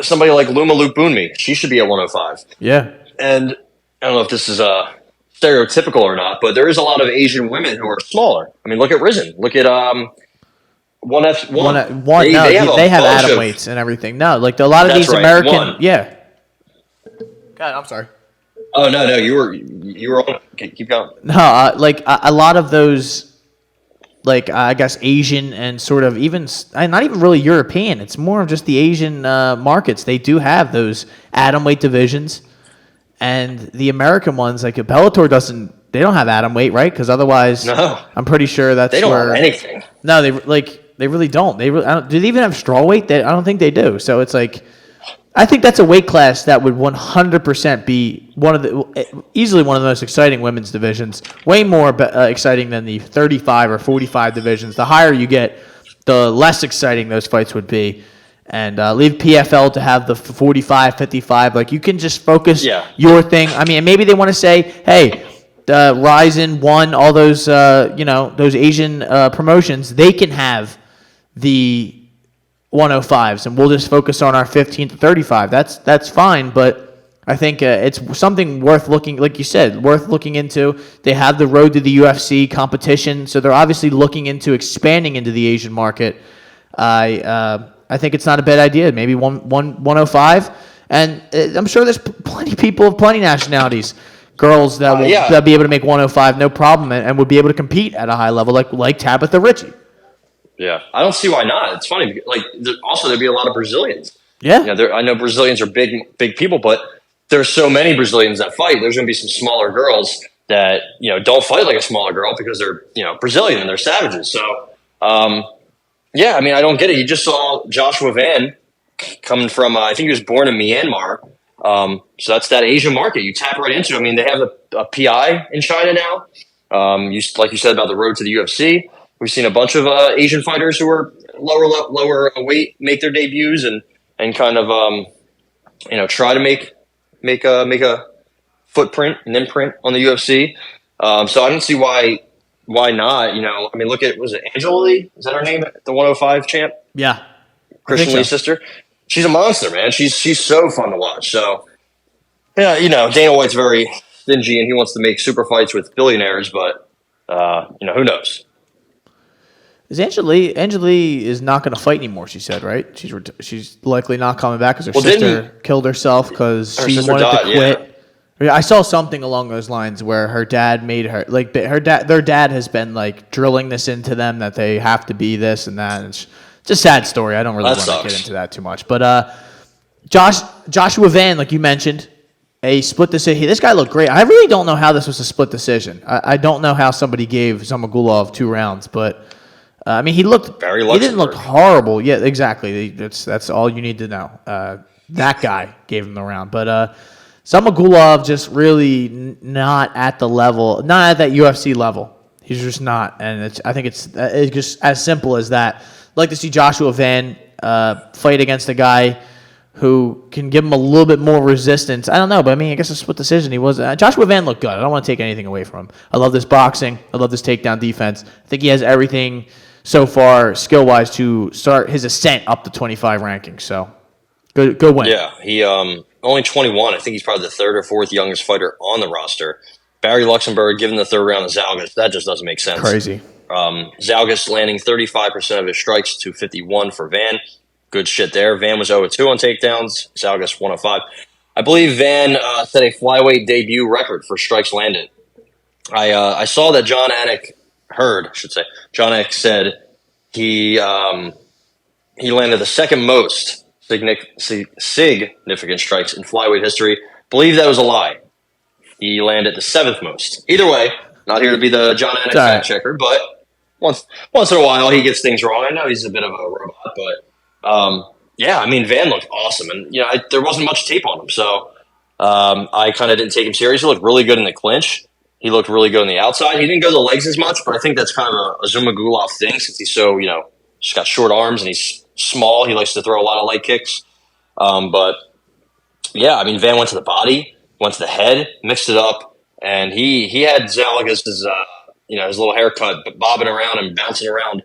somebody like Luma Lukebunmi. She should be at 105. Yeah, and I don't know if this is stereotypical or not, but there is a lot of Asian women who are smaller. I mean, look at Risen. Look at one F one. They have atom weights and everything. No, like a lot of these American. Yeah. God, I'm sorry. Oh no, you were on. Okay, keep going. No, like a lot of those, like I guess Asian and sort of even not even really European. It's more of just the Asian markets. They do have those atom weight divisions, and the American ones, like Bellator doesn't. They don't have atom weight, right? Because otherwise, no. I'm pretty sure that's they don't have anything. No, they really don't. They really, do they even have straw weight? I don't think they do. So it's like, I think that's a weight class that would 100% be easily one of the most exciting women's divisions. Way more exciting than the 35 or 45 divisions. The higher you get, the less exciting those fights would be. And leave PFL to have the 45, 55. Like, you can just focus your thing. I mean, maybe they want to say, hey, Ryzen, One, all those those Asian promotions, they can have the 105s, and we'll just focus on our 15 to 35. That's fine, but I think it's something worth looking, like you said, worth looking into. They have the road to the UFC competition, so they're obviously looking into expanding into the Asian market. I think it's not a bad idea. Maybe 105, and I'm sure there's plenty of people of plenty nationalities, girls that will be able to make 105 no problem, and would be able to compete at a high level, like Tabitha Ritchie. Yeah, I don't see why not. It's funny. Like, also there'd be a lot of Brazilians. Yeah, I know Brazilians are big people, but there's so many Brazilians that fight. There's going to be some smaller girls that don't fight like a smaller girl because they're Brazilian and they're savages. So, I mean, I don't get it. You just saw Joshua Van coming from. I think he was born in Myanmar. So that's that Asian market. You tap right into. I mean, they have a PI in China now. Like you said about the road to the UFC. We've seen a bunch of Asian fighters who are lower weight make their debuts and kind of try to make a footprint, an imprint on the UFC. So I don't see why not. I mean, look at, was it Angela Lee? Is that her name? The 105 champ? Yeah, Christian Lee's sister. She's a monster, man. She's so fun to watch. So yeah, Dana White's very stingy and he wants to make super fights with billionaires, but who knows? Is Angela Lee is not going to fight anymore? She said, right? She's likely not coming back because her sister killed herself because she wanted to quit. Yeah. I saw something along those lines where her dad made her their dad has been like drilling this into them that they have to be this and that. It's a sad story. I don't really want to get into that too much. But Joshua Van, like you mentioned, a split decision. This guy looked great. I really don't know how this was a split decision. I don't know how somebody gave Zamagulov 2 rounds, but. I mean, he didn't look horrible. Yeah, exactly. That's all you need to know. That guy gave him the round. But Zamagulov just really not at the level, not at that UFC level. He's just not. And I think it's just as simple as that. I'd like to see Joshua Van fight against a guy who can give him a little bit more resistance. I don't know, but I mean, I guess a split decision. He was Joshua Van looked good. I don't want to take anything away from him. I love this boxing. I love this takedown defense. I think he has everything so far, skill-wise, to start his ascent up to 25 rankings. So, good win. Yeah, he only 21. I think he's probably the 3rd or 4th youngest fighter on the roster. Barry Luxembourg given the 3rd round to Zalgas. That just doesn't make sense. Crazy. Zalgas landing 35% of his strikes to 51 for Van. Good shit there. Van was 0-2 on takedowns. Zalgas 105. I believe Van set a flyweight debut record for strikes landed. I saw that John Anik said he landed the second most significant strikes in flyweight history. Believe that was a lie. He landed the 7th most. Either way, not here to be the John Anik fact checker, but once in a while he gets things wrong. I know he's a bit of a robot, but I mean, Van looked awesome, and there wasn't much tape on him, so I kind of didn't take him serious. He looked really good in the clinch. He looked really good on the outside. He didn't go to the legs as much, but I think that's kind of a Zumagulov thing since he's so, just got short arms and he's small. He likes to throw a lot of light kicks. But, yeah, I mean, Van went to the body, went to the head, mixed it up, and he had Zalagas' his little haircut bobbing around and bouncing around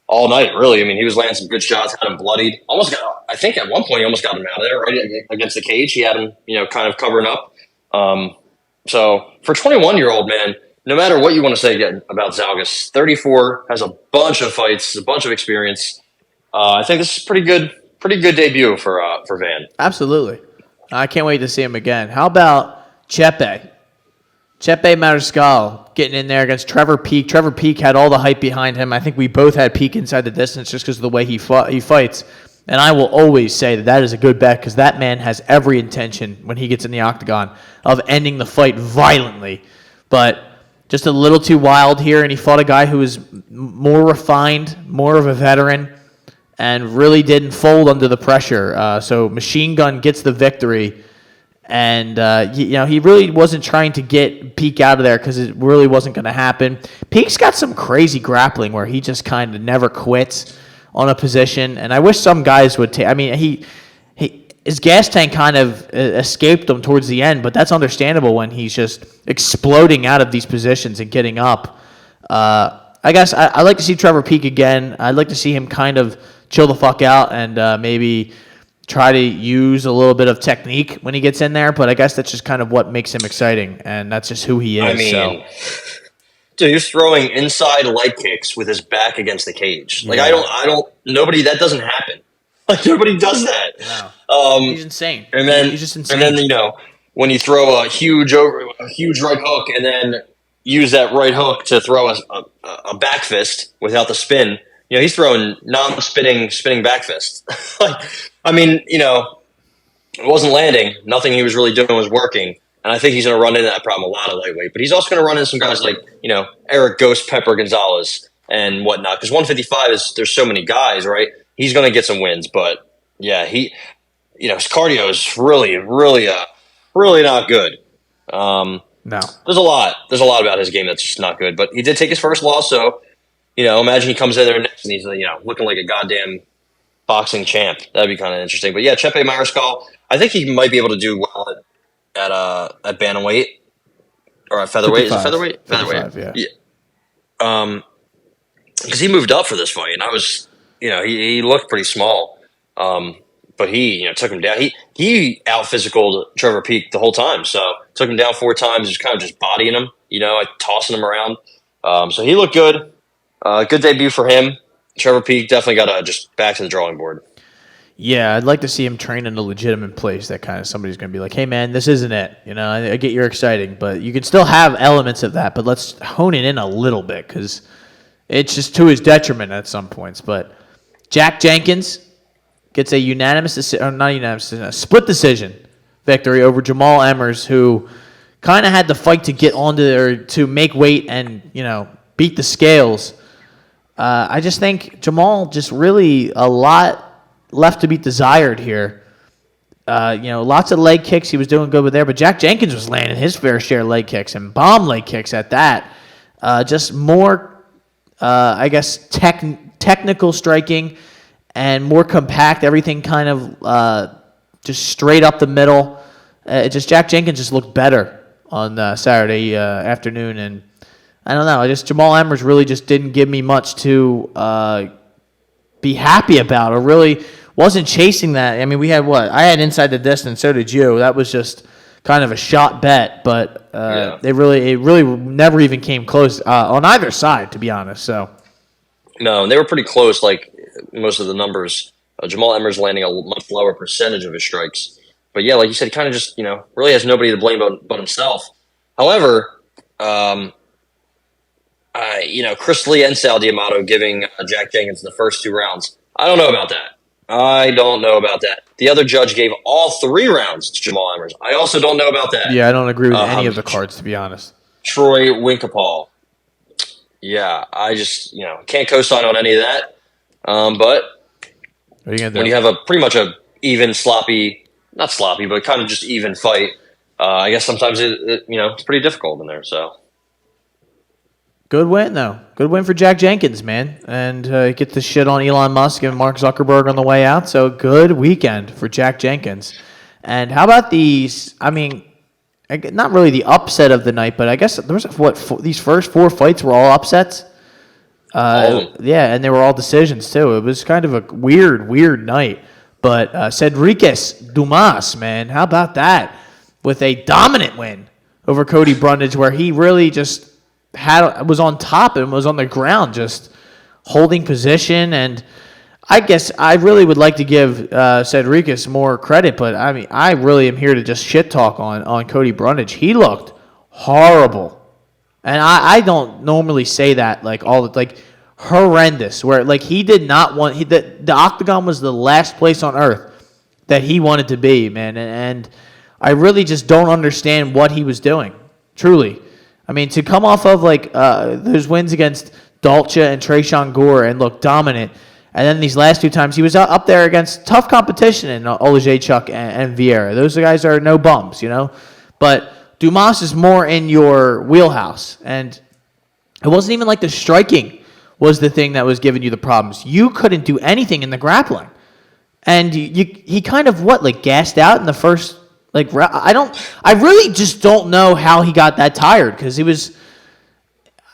all night, really. I mean, he was landing some good shots, had him bloodied. I think at one point he almost got him out of there, right against the cage. He had him, kind of covering up. So for 21-year-old, man, no matter what you want to say again about Zalgas, 34, has a bunch of fights, a bunch of experience. I think this is pretty good debut for Van. Absolutely. I can't wait to see him again. How about Chepe Mariscal getting in there against Trevor Peek. Trevor Peek had all the hype behind him. I think we both had Peek inside the distance just because of the way he fights. And I will always say that is a good bet because that man has every intention when he gets in the octagon of ending the fight violently. But just a little too wild here, and he fought a guy who was more refined, more of a veteran, and really didn't fold under the pressure. So Machine Gun gets the victory. And, he really wasn't trying to get Peek out of there because it really wasn't going to happen. Peek's got some crazy grappling where he just kind of never quits on a position. And I wish some guys would take – I mean, his gas tank kind of escaped him towards the end, but that's understandable when he's just exploding out of these positions and getting up. I guess I'd like to see Trevor Peek again. I'd like to see him kind of chill the fuck out and maybe – try to use a little bit of technique when he gets in there, but I guess that's just kind of what makes him exciting, and that's just who he is. I mean, dude, he's throwing inside leg kicks with his back against the cage. Like, nobody, that doesn't happen. Like, nobody does that. No. He's insane. And then, he's just insane. And then, when you throw a huge right hook and then use that right hook to throw a back fist without the spin, he's throwing spinning back fist. Like, I mean, it wasn't landing. Nothing he was really doing was working. And I think he's going to run into that problem a lot of lightweight. But he's also going to run into some guys like, Eric Ghost Pepper Gonzalez and whatnot. Because 155 there's so many guys, right? He's going to get some wins. But, yeah, his cardio is really, really, really not good. No. There's a lot about his game that's just not good. But he did take his first loss, so, imagine he comes in there next and he's, looking like a goddamn boxing champ. That'd be kind of interesting. But yeah, Chepe Mariscal, I think he might be able to do well at bantamweight or at featherweight. 55. Is it featherweight? 55, yeah. Because he moved up for this fight, and I was, he looked pretty small. But he, took him down. He out physicaled Trevor Peek the whole time. So took him down 4 times, just kind of just bodying him, tossing him around. So he looked good. Good debut for him. Trevor Peek definitely got to just back to the drawing board. Yeah, I'd like to see him train in a legitimate place that kind of somebody's going to be like, hey, man, this isn't it. I get you're exciting, but you can still have elements of that, but let's hone it in a little bit because it's just to his detriment at some points. But Jack Jenkins gets a split decision victory over Jamal Emmers, who kind of had to fight to get onto there to make weight and, beat the scales. I just think Jamal just really a lot left to be desired here. Lots of leg kicks. He was doing good with there, but Jack Jenkins was landing his fair share of leg kicks and bomb leg kicks at that. Just more, technical striking and more compact. Everything kind of just straight up the middle. Jack Jenkins just looked better on Saturday afternoon, and I don't know. Jamal Emmers really just didn't give me much to be happy about, or really wasn't chasing that. I mean, we had what? I had inside the distance. So did you. That was just kind of a shot bet, but it really never even came close on either side, to be honest. So no, and they were pretty close. Like most of the numbers, Jamal Emmers landing a much lower percentage of his strikes. But yeah, like you said, he kind of just really has nobody to blame but himself. However, Chris Lee and Sal D'Amato giving Jack Jenkins the first 2 rounds. I don't know about that. The other judge gave all 3 rounds to Jamal Emmers. I also don't know about that. Yeah, I don't agree with any of the cards, to be honest. Troy Winkapal. Yeah, I just, can't co-sign on any of that. But what are you gonna do? When you have a pretty much a even not sloppy, but kind of just even fight, I guess sometimes it's pretty difficult in there, so. Good win, though. Good win for Jack Jenkins, man. And get the shit on Elon Musk and Mark Zuckerberg on the way out. So good weekend for Jack Jenkins. And how about these? I mean, not really the upset of the night, but I guess there was these first 4 fights were all upsets. Yeah, and they were all decisions too. It was kind of a weird night. But Cedric Dumas, man, how about that? With a dominant win over Cody Brundage, where he really just was on top and was on the ground, just holding position. And I guess I really would like to give Cedricus more credit, but I mean, I really am here to just shit talk on Cody Brundage. He looked horrible, and I don't normally say that horrendous. Where he did not want the octagon was the last place on earth that he wanted to be, man, and I really just don't understand what he was doing. Truly, I mean, to come off of those wins against Dalcha and Tresean Gore and look dominant. And then these last 2 times, he was up there against tough competition in Olejniczuk and Vieira. Those guys are no bums, But Dumas is more in your wheelhouse. And it wasn't even like the striking was the thing that was giving you the problems. You couldn't do anything in the grappling. And he kind of, gassed out in the first, I really just don't know how he got that tired because he was...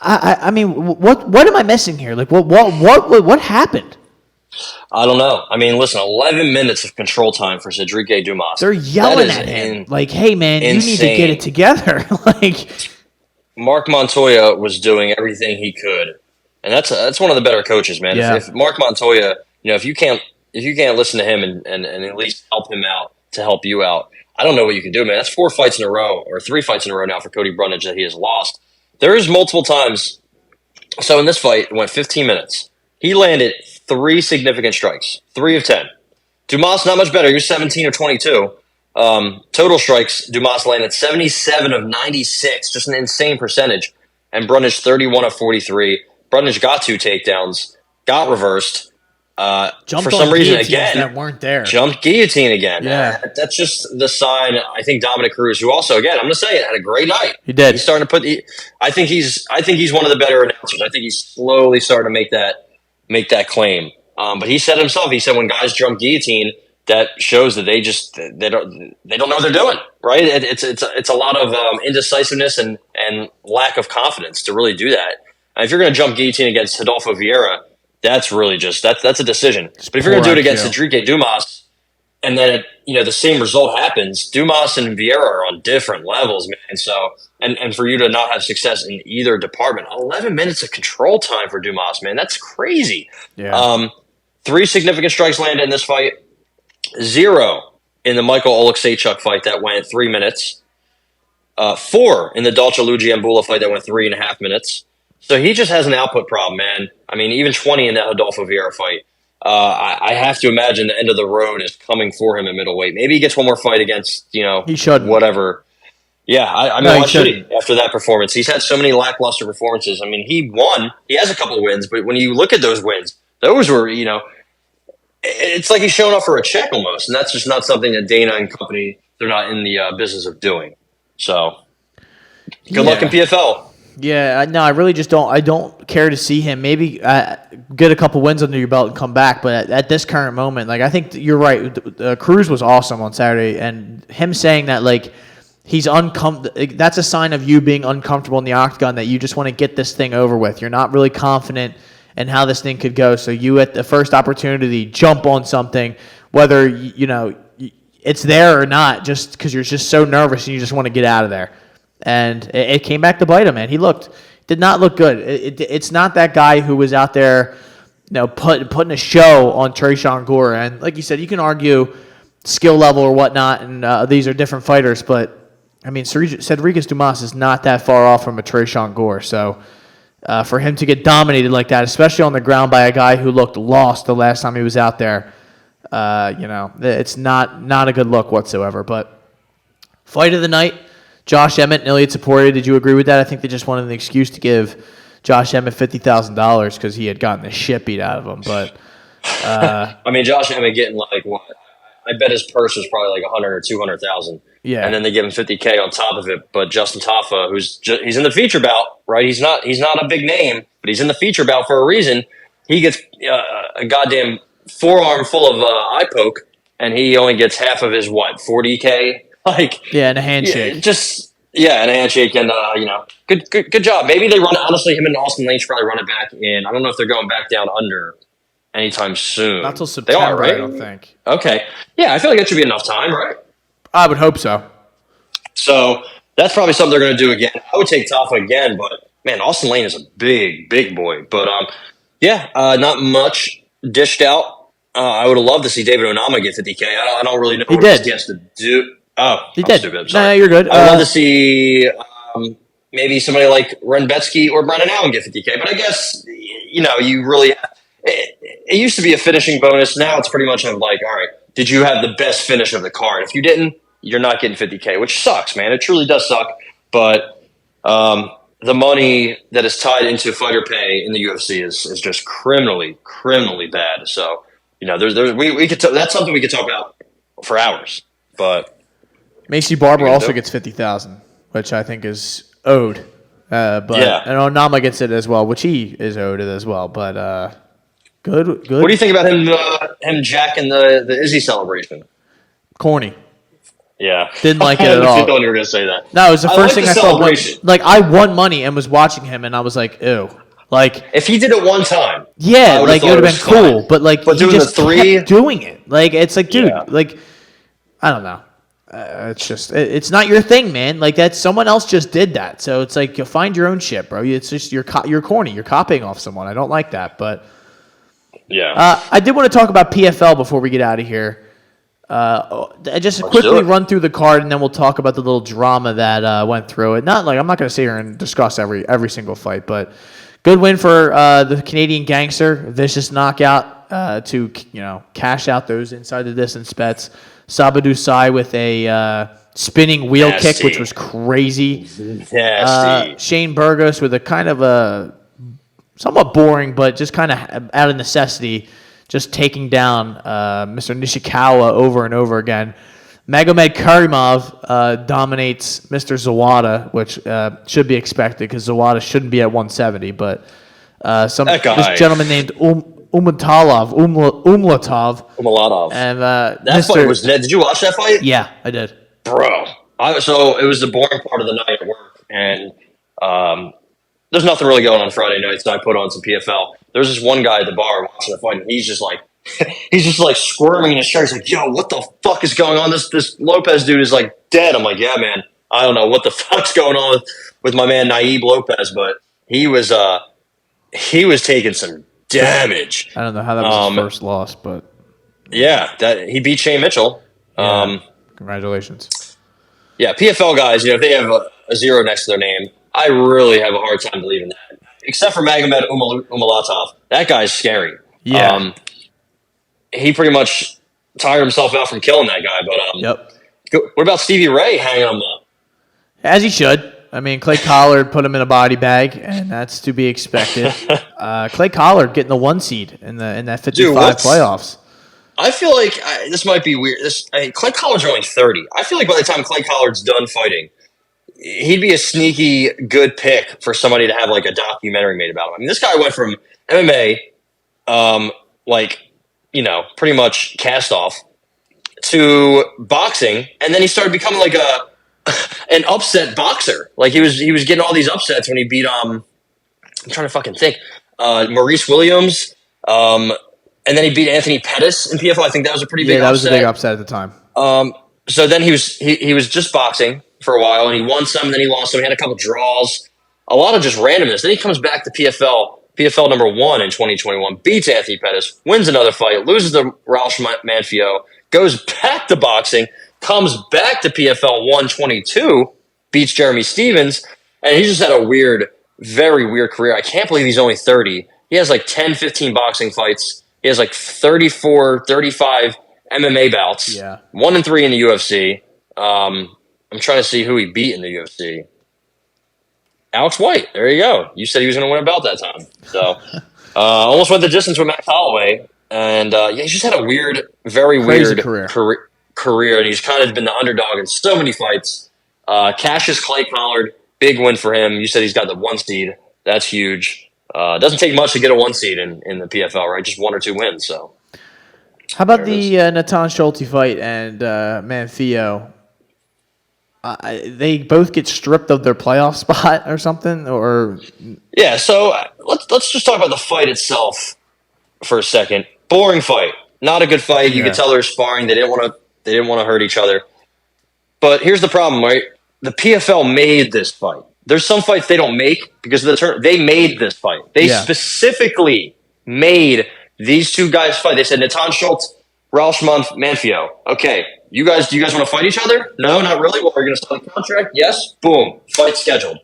I mean, what am I missing here? What happened? I don't know. I mean, listen, 11 minutes of control time for Cedric Dumas. They're yelling at him hey, man, insane. You need to get it together. Mark Montoya was doing everything he could, and that's one of the better coaches, man. Yeah. If Mark Montoya, if you can't listen to him and at least help him out to help you out, I don't know what you can do, man. That's 4 fights in a row or 3 fights in a row now for Cody Brundage that he has lost. There is multiple times. So in this fight, it went 15 minutes. He landed 3 significant strikes, 3 of 10. Dumas, not much better. You're 17 of 22. Total strikes, Dumas landed 77 of 96, just an insane percentage. And Brundage, 31 of 43. Brundage got 2 takedowns, got reversed. For some reason, again, that weren't there. Jumped guillotine again. Yeah. That's just the sign. I think Dominic Cruz, who also, again, I'm going to say it, had a great night. He did. He's starting to put. I think he's one of the better announcers. I think he's slowly starting to make that claim. But he said himself. He said when guys jump guillotine, that shows that they don't know what they're doing. Right? It's a lot of indecisiveness and lack of confidence to really do that. And if you're going to jump guillotine against Rodolfo Vieira, that's really that's a decision. But if you're going to do it against Cedric Dumas, and then the same result happens, Dumas and Vieira are on different levels, man. So and for you to not have success in either department, 11 minutes of control time for Dumas, man, that's crazy. Yeah. 3 significant strikes landed in this fight, 0 in the Michael Oleksiejczuk fight that went 3 minutes, 4 in the Dalcha Lugiambula fight that went 3.5 minutes. So he just has an output problem, man. I mean, even 20 in that Rodolfo Vieira fight. I have to imagine the end of the road is coming for him at middleweight. Maybe he gets one more fight against, he shouldn't. Whatever. Yeah, I mean, why should he after that performance? He's had so many lackluster performances. I mean, he won. He has a couple wins, but when you look at those wins, those were, it's like he's showing up for a check almost, and that's just not something that Dana and company, they're not in the business of doing. So, good luck in PFL. Yeah, no, I really just don't. I don't care to see him. Maybe get a couple wins under your belt and come back. But at this current moment, I think you're right. Cruz was awesome on Saturday, and him saying that he's uncomfortable. That's a sign of you being uncomfortable in the octagon. That you just want to get this thing over with. You're not really confident in how this thing could go. So you, at the first opportunity, jump on something, whether it's there or not, just because you're just so nervous and you just want to get out of there. And it came back to bite him, man. He did not look good. It's not that guy who was out there, putting a show on Tresean Gore. And like you said, you can argue skill level or whatnot, and these are different fighters. But I mean, Cedric Dumas is not that far off from a Tresean Gore. So for him to get dominated like that, especially on the ground by a guy who looked lost the last time he was out there, it's not a good look whatsoever. But fight of the night. Josh Emmett and Ilia Topuria, did you agree with that? I think they just wanted an excuse to give Josh Emmett $50,000 because he had gotten the shit beat out of him. But I mean, Josh Emmett getting what? I bet his purse was probably 100 or 200,000. Yeah, and then they give him $50K on top of it. But Justin Tafa, he's in the feature bout, right? He's not a big name, but he's in the feature bout for a reason. He gets a goddamn forearm full of eye poke, and he only gets half of his 40K. And a handshake. And a handshake, and good job. Maybe they run it. Honestly, him and Austin Lane should probably run it back in. I don't know if they're going back down under anytime soon. Not till September, they are, right? I don't think. Okay, yeah, I feel like that should be enough time, right? I would hope so. So That's probably something they're going to do again. I would take Tafa again, but man, Austin Lane is a big boy. But not much dished out. I would have loved to see David Onama get 50K. I don't really know what he has to do. Oh, he I'm did. stupid. I'm sorry. No, you're good. I'd love to see maybe somebody like Renbetsky or Brennan Allen get 50K. But I guess you really. It used to be a finishing bonus. Now it's pretty much of like, all right, did you have the best finish of the card? If you didn't, you're not getting 50K, which sucks, man. It truly does suck. But the money that is tied into fighter pay in the UFC is just criminally bad. So, we could that's something we could talk about for hours. But Macy Barber also gets 50,000, which I think is owed. And Onama gets it as well, which he is owed it as well. But good. What do you think about him jacking the Izzy celebration? Corny. Yeah. Didn't like it at all. I thought you were going to say that. No, it was the first thing I saw. Like, I won money and was watching him, and I was like, ew. Like, if he did it one time, yeah, like it would have been cool. But like, he doing just kept doing it. Like, it's like, dude, like, I don't know. It's just, it's not your thing, man. Like, that's someone else just did that. So it's like, you find your own shit, bro. It's just you're corny. You're copying off someone. I don't like that. But yeah, I did want to talk about PFL before we get out of here. Just quickly run through the card, and then we'll talk about the little drama that went through it. Not like I'm not going to sit here and discuss every single fight, but good win for the Canadian gangster, vicious knockout to cash out those inside the distance bets. Sabadou Sai with a spinning wheel kick, which was crazy. Shane Burgos with a kind of a somewhat boring, but just kind of out of necessity, just taking down Mr. Nishikawa over and over again. Magomed Karimov dominates Mr. Zawada, which should be expected because Zawada shouldn't be at 170. But this gentleman named Umlatov. And that fight was dead. Did you watch that fight? Yeah, I did. Bro. So it was the boring part of the night at work. And there's nothing really going on Friday night, so I put on some PFL. There's this one guy at the bar watching the fight, and he's just like squirming in his chair. He's like, "Yo, what the fuck is going on? This Lopez dude is like dead." I'm like, "Yeah, man. I don't know what the fuck's going on with my man Naib Lopez, but he was taking some damage." I don't know how that was his first loss, but yeah, that he beat Shane Mitchell. Yeah. Congratulations. Yeah, PFL guys, if they have a zero next to their name, I really have a hard time believing that. Except for Magomed Umalatov. That guy's scary. Yeah. He pretty much tired himself out from killing that guy. But yep. What about Stevie Ray hanging him up? As he should. I mean, Clay Collard put him in a body bag, and that's to be expected. Clay Collard getting the 1 seed in that 55 playoffs. I feel like this might be weird. Clay Collard's only 30. I feel like by the time Clay Collard's done fighting, he'd be a sneaky good pick for somebody to have like a documentary made about him. I mean, this guy went from MMA, pretty much cast off, to boxing, and then he started becoming like an upset boxer. Like he was getting all these upsets when he beat I'm trying to fucking think, Maurice Williams, and then he beat Anthony Pettis in PFL. I think that was a pretty big upset. Yeah, that was a big upset at the time. So then he was just boxing for a while, and he won some, and then he lost some. He had a couple draws, a lot of just randomness. Then he comes back to PFL number 1 in 2021, beats Anthony Pettis, wins another fight, loses to Raush Manfio, goes back to boxing, comes back to PFL 122, beats Jeremy Stevens, and he just had a very weird career. I can't believe he's only 30. He has like 10, 15 boxing fights. He has like 34, 35 MMA bouts. Yeah. 1 and 3 in the UFC. I'm trying to see who he beat in the UFC. Alex White. There you go. You said he was going to win a belt that time. So, almost went the distance with Max Holloway. And, he's just had a very weird career. And he's kind of been the underdog in so many fights. Cassius Clay Collard, big win for him. You said he's got the 1 seed. That's huge. Doesn't take much to get a 1 seed in the PFL, right? Just 1 or 2 wins. So, how about the Natan Schulte fight and Manfio? They both get stripped of their playoff spot or something, or yeah. So let's just talk about the fight itself for a second. Boring fight, not a good fight. You could tell they were sparring. They didn't want to hurt each other. But here's the problem, right? the PFL made this fight. There's some fights they don't make because of the turn. They made this fight. They specifically made these two guys fight. They said, Natan Schultz, Rausch Manfio. Okay, do you guys want to fight each other? No, not really. Well, we're going to sign a contract? Yes. Boom. Fight scheduled.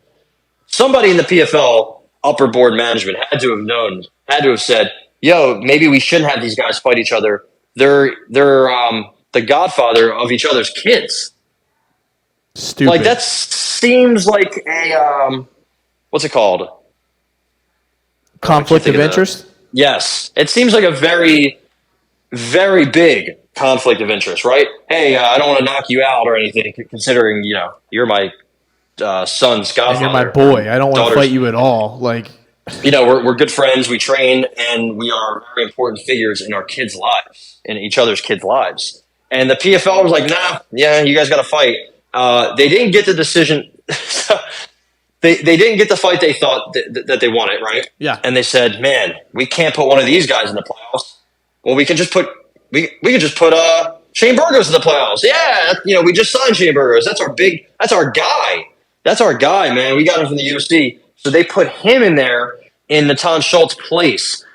Somebody in the PFL upper board management had to have said, yo, maybe we shouldn't have these guys fight each other. They're the godfather of each other's kids. Stupid. Like, that seems like a, what's it called? Conflict of interest? Yes. It seems like a very, very big conflict of interest, right? Hey, I don't want to knock you out or anything, considering, you're my son's godfather. And you're my boy. I don't want to fight you at all. Like, we're good friends. We train, and we are very important figures in our kids' lives, in each other's kids' lives. And the PFL was like, nah, yeah, you guys got to fight. They didn't get the decision. They didn't get the fight they thought that they wanted, right? Yeah. And they said, man, we can't put one of these guys in the playoffs. Well, we can just put Shane Burgos in the playoffs. Yeah, we just signed Shane Burgos. That's our guy. That's our guy, man. We got him from the UFC. So they put him in there in Natan Schultz's place.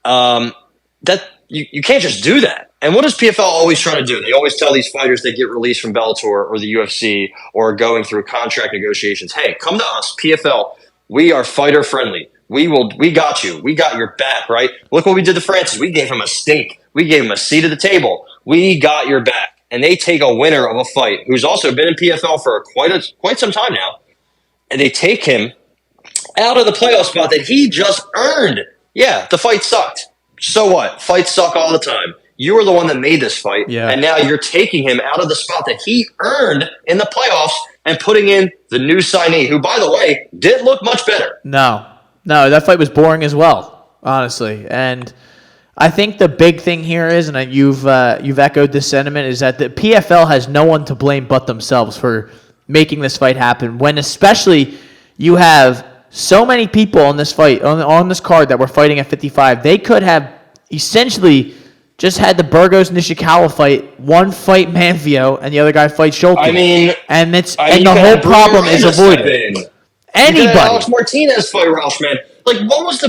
That you can't just do that. And what does PFL always try to do? They always tell these fighters that get released from Bellator or the UFC or going through contract negotiations, hey, come to us, PFL. We are fighter friendly. We got you. We got your back, right? Look what we did to Francis. We gave him a steak. We gave him a seat at the table. We got your back. And they take a winner of a fight who's also been in PFL for quite some time now, and they take him out of the playoff spot that he just earned. Yeah, the fight sucked. So what? Fights suck all the time. You were the one that made this fight, and now you're taking him out of the spot that he earned in the playoffs and putting in the new signee, who, by the way, didn't look much better. No, that fight was boring as well, honestly. And I think the big thing here is, and you've echoed this sentiment, is that the PFL has no one to blame but themselves for making this fight happen. When especially you have so many people on this fight, on this card that were fighting at 55, they could have essentially just had the Burgos Nishikawa fight, one fight Manfio, and the other guy fight Schultz. And the whole problem is avoided. Anybody. Alex Martinez fight Rausch, man. Like, what was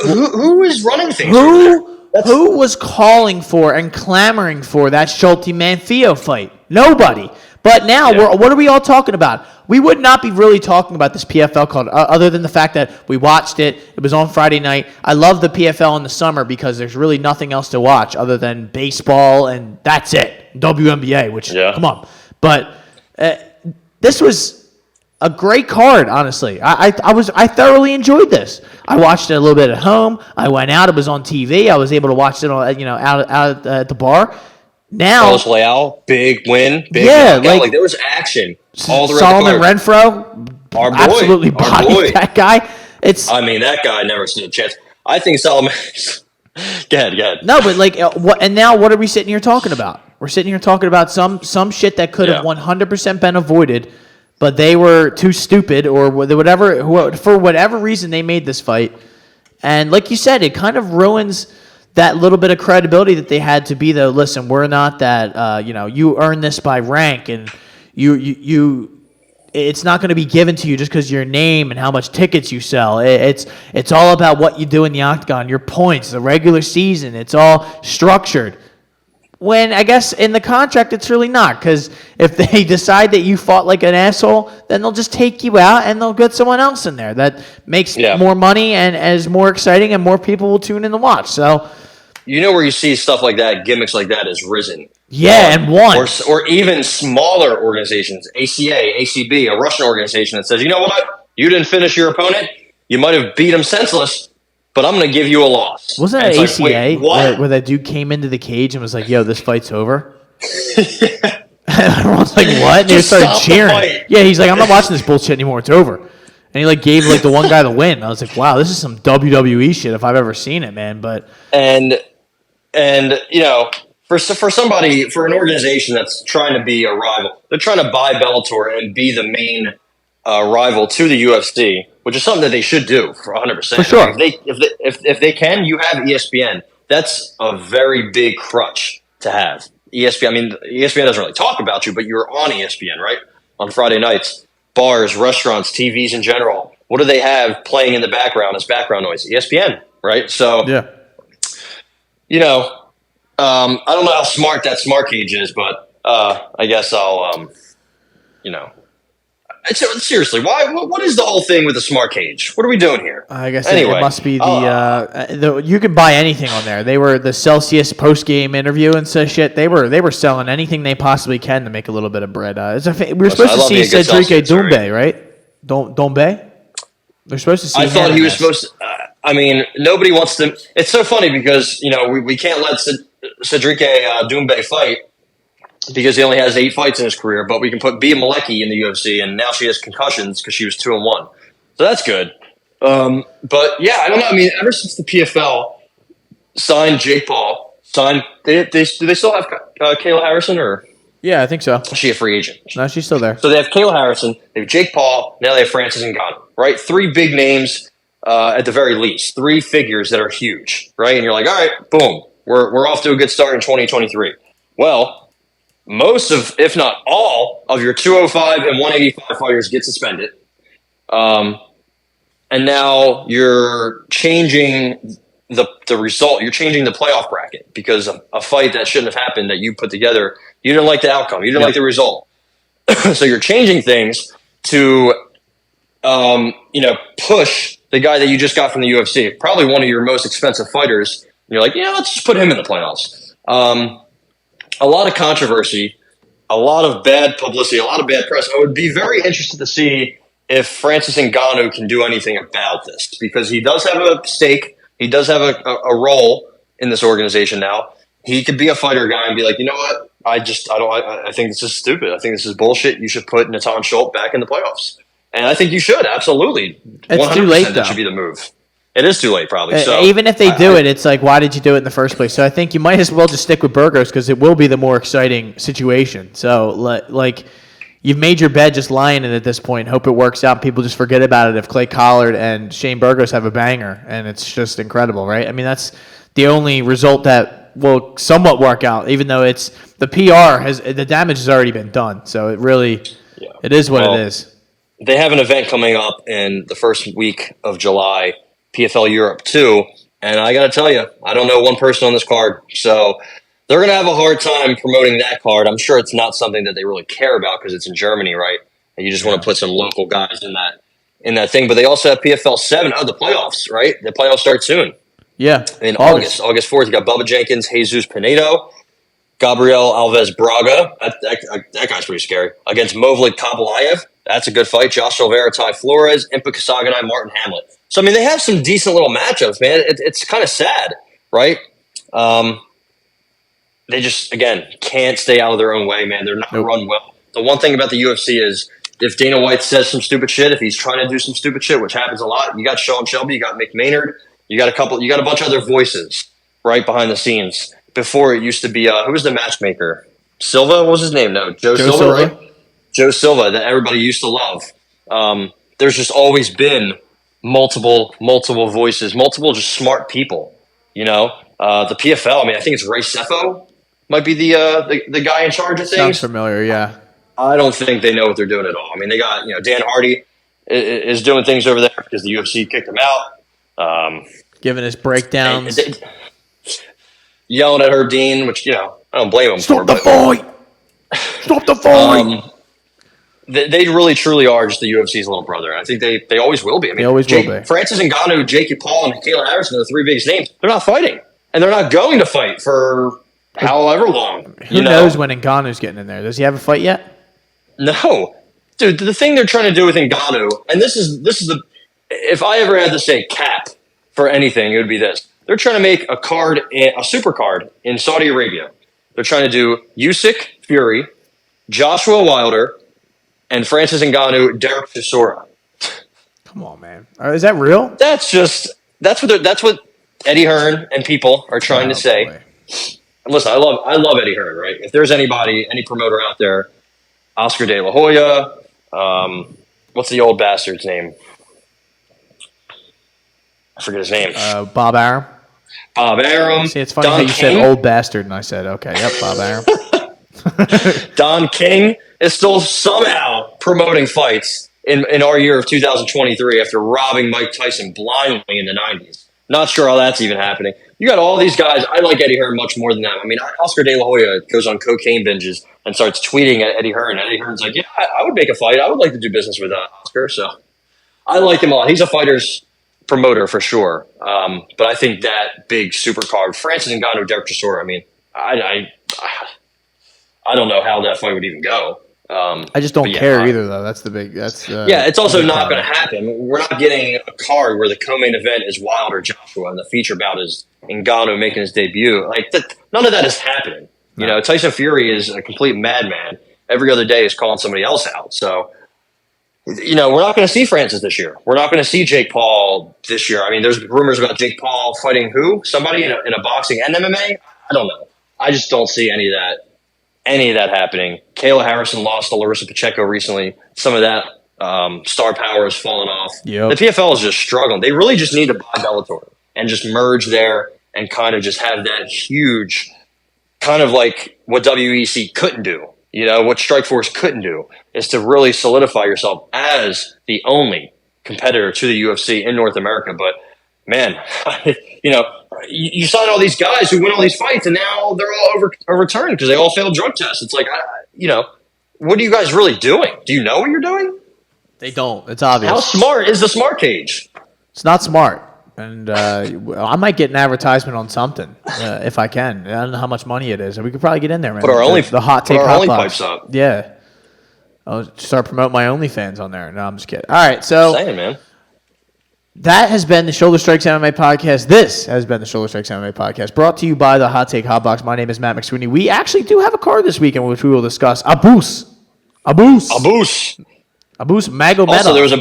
who is running things? Who was calling for and clamoring for that Schultz Manfio fight? Nobody. But now, what are we all talking about? We would not be really talking about this PFL card other than the fact that we watched it. It was on Friday night. I love the PFL in the summer because there's really nothing else to watch other than baseball, and that's it. WNBA, which, come on. But this was a great card, honestly. I thoroughly enjoyed this. I watched it a little bit at home. I went out. It was on TV. I was able to watch it out at the bar. Now, Carlos Leal, big win. Like there was action all the Solomon Renfro, our boy, absolutely bodied that guy. That guy never stood a chance. I think Solomon. Go ahead. No, but what? And now, what are we sitting here talking about? We're sitting here talking about some shit that could have 100% been avoided, but they were too stupid or for whatever reason they made this fight. And like you said, it kind of ruins that little bit of credibility that they had to be, though. Listen, we're not that, you earn this by rank, and it's not going to be given to you just because your name and how much tickets you sell. It's all about what you do in the octagon, your points, the regular season. It's all structured. When I guess in the contract it's really not, because if they decide that you fought like an asshole, then they'll just take you out and they'll get someone else in there that makes more money and is more exciting, and more people will tune in to watch. So, where you see stuff like that, gimmicks like that is risen. Yeah, and won. Or even smaller organizations, ACA, ACB, a Russian organization that says, you know what? You didn't finish your opponent. You might have beat him senseless, but I'm going to give you a loss. Wasn't that ACA where that dude came into the cage and was like, yo, this fight's over? Everyone's like, what? And they started cheering. Yeah, he's like, I'm not watching this bullshit anymore. It's over. And he gave the one guy the win. I was like, wow, this is some WWE shit if I've ever seen it, man. But for an organization that's trying to be a rival, they're trying to buy Bellator and be the main rival to the UFC, which is something that they should do for 100%. For sure. If they can, you have ESPN. That's a very big crutch to have. ESPN doesn't really talk about you, but you're on ESPN, right? On Friday nights. bars, restaurants, TVs in general, what do they have playing in the background as background noise? ESPN, right? So, Yeah. I don't know how smart that smart cage is, but I guess I'll, seriously, why? What is the whole thing with the smart cage? What are we doing here? I guess anyway, it must be you can buy anything on there. They were the Celsius post game interview and such shit. They were selling anything they possibly can to make a little bit of bread. We were supposed to see Cedric Doumbé, right? Doumbé? They're supposed to see. I thought he was supposed to. Nobody wants to. It's so funny because we can't let Cedric Doumbé fight because he only has 8 fights in his career, but we can put Bia Malecki in the UFC, and now she has concussions because she was 2-1, so that's good. But yeah, I don't know. Ever since the PFL signed Jake Paul, do they still have Kayla Harrison, or yeah, I think so. Is she a free agent? No, she's still there. So they have Kayla Harrison, they have Jake Paul, now they have Francis Ngannou, right? 3 big names at the very least, 3 figures that are huge, right? And you're like, all right, boom, we're off to a good start in 2023. Well, most of, if not all, of your 205 and 185 fighters get suspended. And now you're changing the result. You're changing the playoff bracket because a fight that shouldn't have happened that you put together, you didn't like the outcome. You didn't like the result. So you're changing things to, push the guy that you just got from the UFC, probably one of your most expensive fighters. And you're like, let's just put him in the playoffs. A lot of controversy, a lot of bad publicity, a lot of bad press. I would be very interested to see if Francis Ngannou can do anything about this, because he does have a stake. He does have a role in this organization now. He could be a fighter guy and be like, you know what? I think this is stupid. I think this is bullshit. You should put Natan Schultz back in the playoffs. And I think you should, absolutely. It's too late, though. That should be the move. It is too late, probably. So even if they do it, it's like, why did you do it in the first place? So I think you might as well just stick with Burgos because it will be the more exciting situation. So, you've made your bed, just lying in it at this point. Hope it works out. People just forget about it if Clay Collard and Shane Burgos have a banger, and it's just incredible, right? That's the only result that will somewhat work out, even though it's the PR the damage has already been done. So it really, it is what it is. They have an event coming up in the first week of July, PFL Europe 2, and I got to tell you, I don't know one person on this card, so they're going to have a hard time promoting that card. I'm sure it's not something that they really care about because it's in Germany, right? And you just want to put some local guys in that thing. But they also have PFL 7, the playoffs, right? The playoffs start soon. Yeah. In August 4th, you got Bubba Jenkins, Jesus Pinedo, Gabriel Alves Braga. That guy's pretty scary. Against Movlid Kabalayev. That's a good fight. Josh Silveira, Ty Flores, Impa Kasaganai, Martin Hamlet. So, they have some decent little matchups, man. It's kind of sad, right? They just, again, can't stay out of their own way, man. They're not run well. The one thing about the UFC is if Dana White says some stupid shit, if he's trying to do some stupid shit, which happens a lot, you got Sean Shelby, you got Mick Maynard, you got a bunch of other voices right behind the scenes. Before it used to be, who was the matchmaker? Silva? What was his name? No, Joe Silva, right? Joe Silva, that everybody used to love. There's just always been multiple voices, multiple just smart people. The PFL. I think it's Ray Sefo might be the guy in charge of things. Sounds familiar, yeah. I don't think they know what they're doing at all. They got Dan Hardy is doing things over there because the UFC kicked him out. Giving us breakdowns, yelling at Herb Dean, which I don't blame him for. Stop the fight! Stop the fight! They really, truly are just the UFC's little brother. I think they always will be. They always will be. Francis Ngannou, Jake Paul, and Kayla Harrison are the 3 biggest names. They're not fighting. And they're not going to fight for however long. Who knows when Ngannou's getting in there? Does he have a fight yet? No. Dude, the thing they're trying to do with Ngannou, and this is if I ever had to say cap for anything, it would be this. They're trying to make a super card in Saudi Arabia. They're trying to do Usyk, Fury, Joshua Wilder, and Francis Ngannou, Derek Chisora. Come on, man. Is that real? That's what Eddie Hearn and people are trying to say. Boy. And listen, I love Eddie Hearn, right? If there's any promoter out there, Oscar De La Hoya, what's the old bastard's name? I forget his name. Bob Arum. Bob Arum. See, it's funny how you said old bastard, and I said, okay, yep, Bob Arum. Don King is still somehow promoting fights in our year of 2023 after robbing Mike Tyson blindly in the 90s. Not sure how that's even happening. You got all these guys. I like Eddie Hearn much more than them. I mean, Oscar De La Hoya goes on cocaine binges and starts tweeting at Eddie Hearn. Eddie Hearn's like, yeah, I would make a fight. I would like to do business with Oscar. So I like him a lot. He's a fighter's promoter for sure. But I think that big supercard, Francis Ngannou, Derek Chisora, I mean, I don't know how that fight would even go. I just don't care either, though. That's it's also not going to happen. We're not getting a card where the co-main event is Wilder Joshua and the feature bout is Ngannou making his debut. Like none of that is happening. You know, Tyson Fury is a complete madman. Every other day is calling somebody else out. So, you know, we're not going to see Francis this year. We're not going to see Jake Paul this year. I mean, there's rumors about Jake Paul fighting who? Somebody in a boxing and MMA? I don't know. I just don't see any of that happening. Kayla Harrison lost to Larissa Pacheco recently. Some of that star power has fallen off. Yep. The PFL is just struggling. They really just need to buy Bellator and just merge there and kind of just have that huge, kind of like what WEC couldn't do. You know, what Strikeforce couldn't do is to really solidify yourself as the only competitor to the UFC in North America. But man, you know, you sign all these guys who win all these fights, and now they're all overturned because they all failed drug tests. It's like, you know, what are you guys really doing? Do you know what you're doing? They don't. It's obvious. How smart is the smart cage? It's not smart. And I might get an advertisement on something if I can. I don't know how much money it is. We could probably get in there, man. Put the hot take hot pipes up. Yeah. I'll start promoting my OnlyFans on there. No, I'm just kidding. All right, so saying, man. That has been the Shoulder Strikes MMA Podcast. This has been the Shoulder Strikes MMA Podcast, brought to you by the Hot Take Hot Box. My name is Matt McSweeney. We actually do have a card this weekend, which we will discuss. Abus Magomedov. Also, there was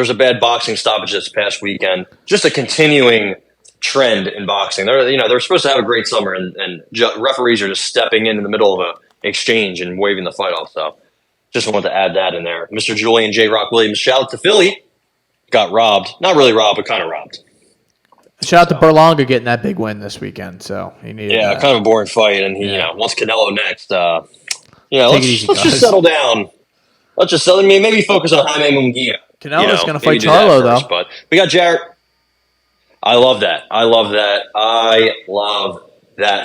a bad boxing stoppage this past weekend. Just a continuing trend in boxing. They're supposed to have a great summer, and referees are just stepping in the middle of an exchange and waving the fight off. So, just wanted to add that in there. Mr. Julian J. Rock Williams, shout out to Philly. Got robbed. Not really robbed, but kind of robbed. Shout out to Berlanga getting that big win this weekend. So he needed kind of a boring fight, and he wants Canelo next. Let's just settle down. Let's just maybe focus on Jaime Munguia. Canelo's going to fight Charlo though. But we got Jarrett. I love that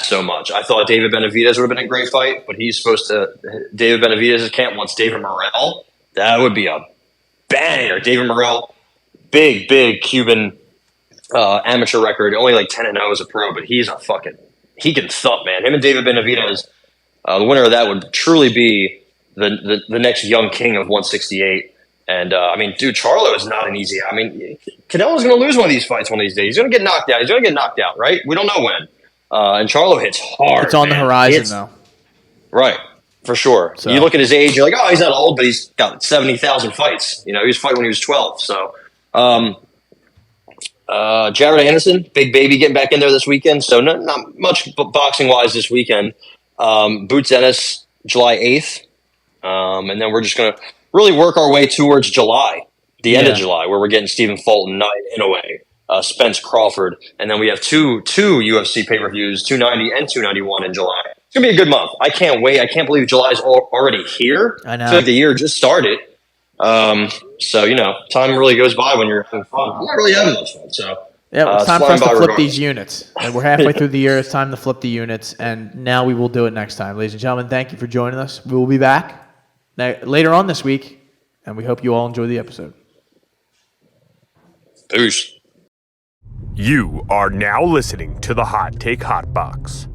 so much. I thought David Benavidez would have been a great fight, but David Benavidez' camp wants David Morrell. That would be a banger. David Morrell. Big Cuban amateur record, only like 10-0 as a pro, but he can thump, man. Him and David Benavidez, the winner of that would truly be the next young king of 168. And I mean, dude, Charlo is not an easy. I mean, Canelo's going to lose one of these fights one of these days. He's going to get knocked out. Right? We don't know when. And Charlo hits hard. It's on the horizon, though. Right. For sure. So you look at his age, you're like, oh, he's not old, but he's got 70,000 fights. You know, he was fighting when he was 12. So, Jared Anderson, big baby, getting back in there this weekend. So not much boxing wise this weekend. Boots Ennis, July 8th. And then we're just going to really work our way towards July, the end of July, where we're getting Stephen Fulton, Inoue, Spence Crawford. And then we have two UFC pay-per-views, 290 and 291 in July. It's going to be a good month. I can't wait. I can't believe July's already here. I know. I feel like the year just started. So, you know, time really goes by when you're having fun. I'm not really having much fun. So, it's time for us to flip these units. And we're halfway through the year. It's time to flip the units. And now we will do it next time. Ladies and gentlemen, thank you for joining us. We will be back later on this week. And we hope you all enjoy the episode. Peace. You are now listening to the Hot Take Hot Box.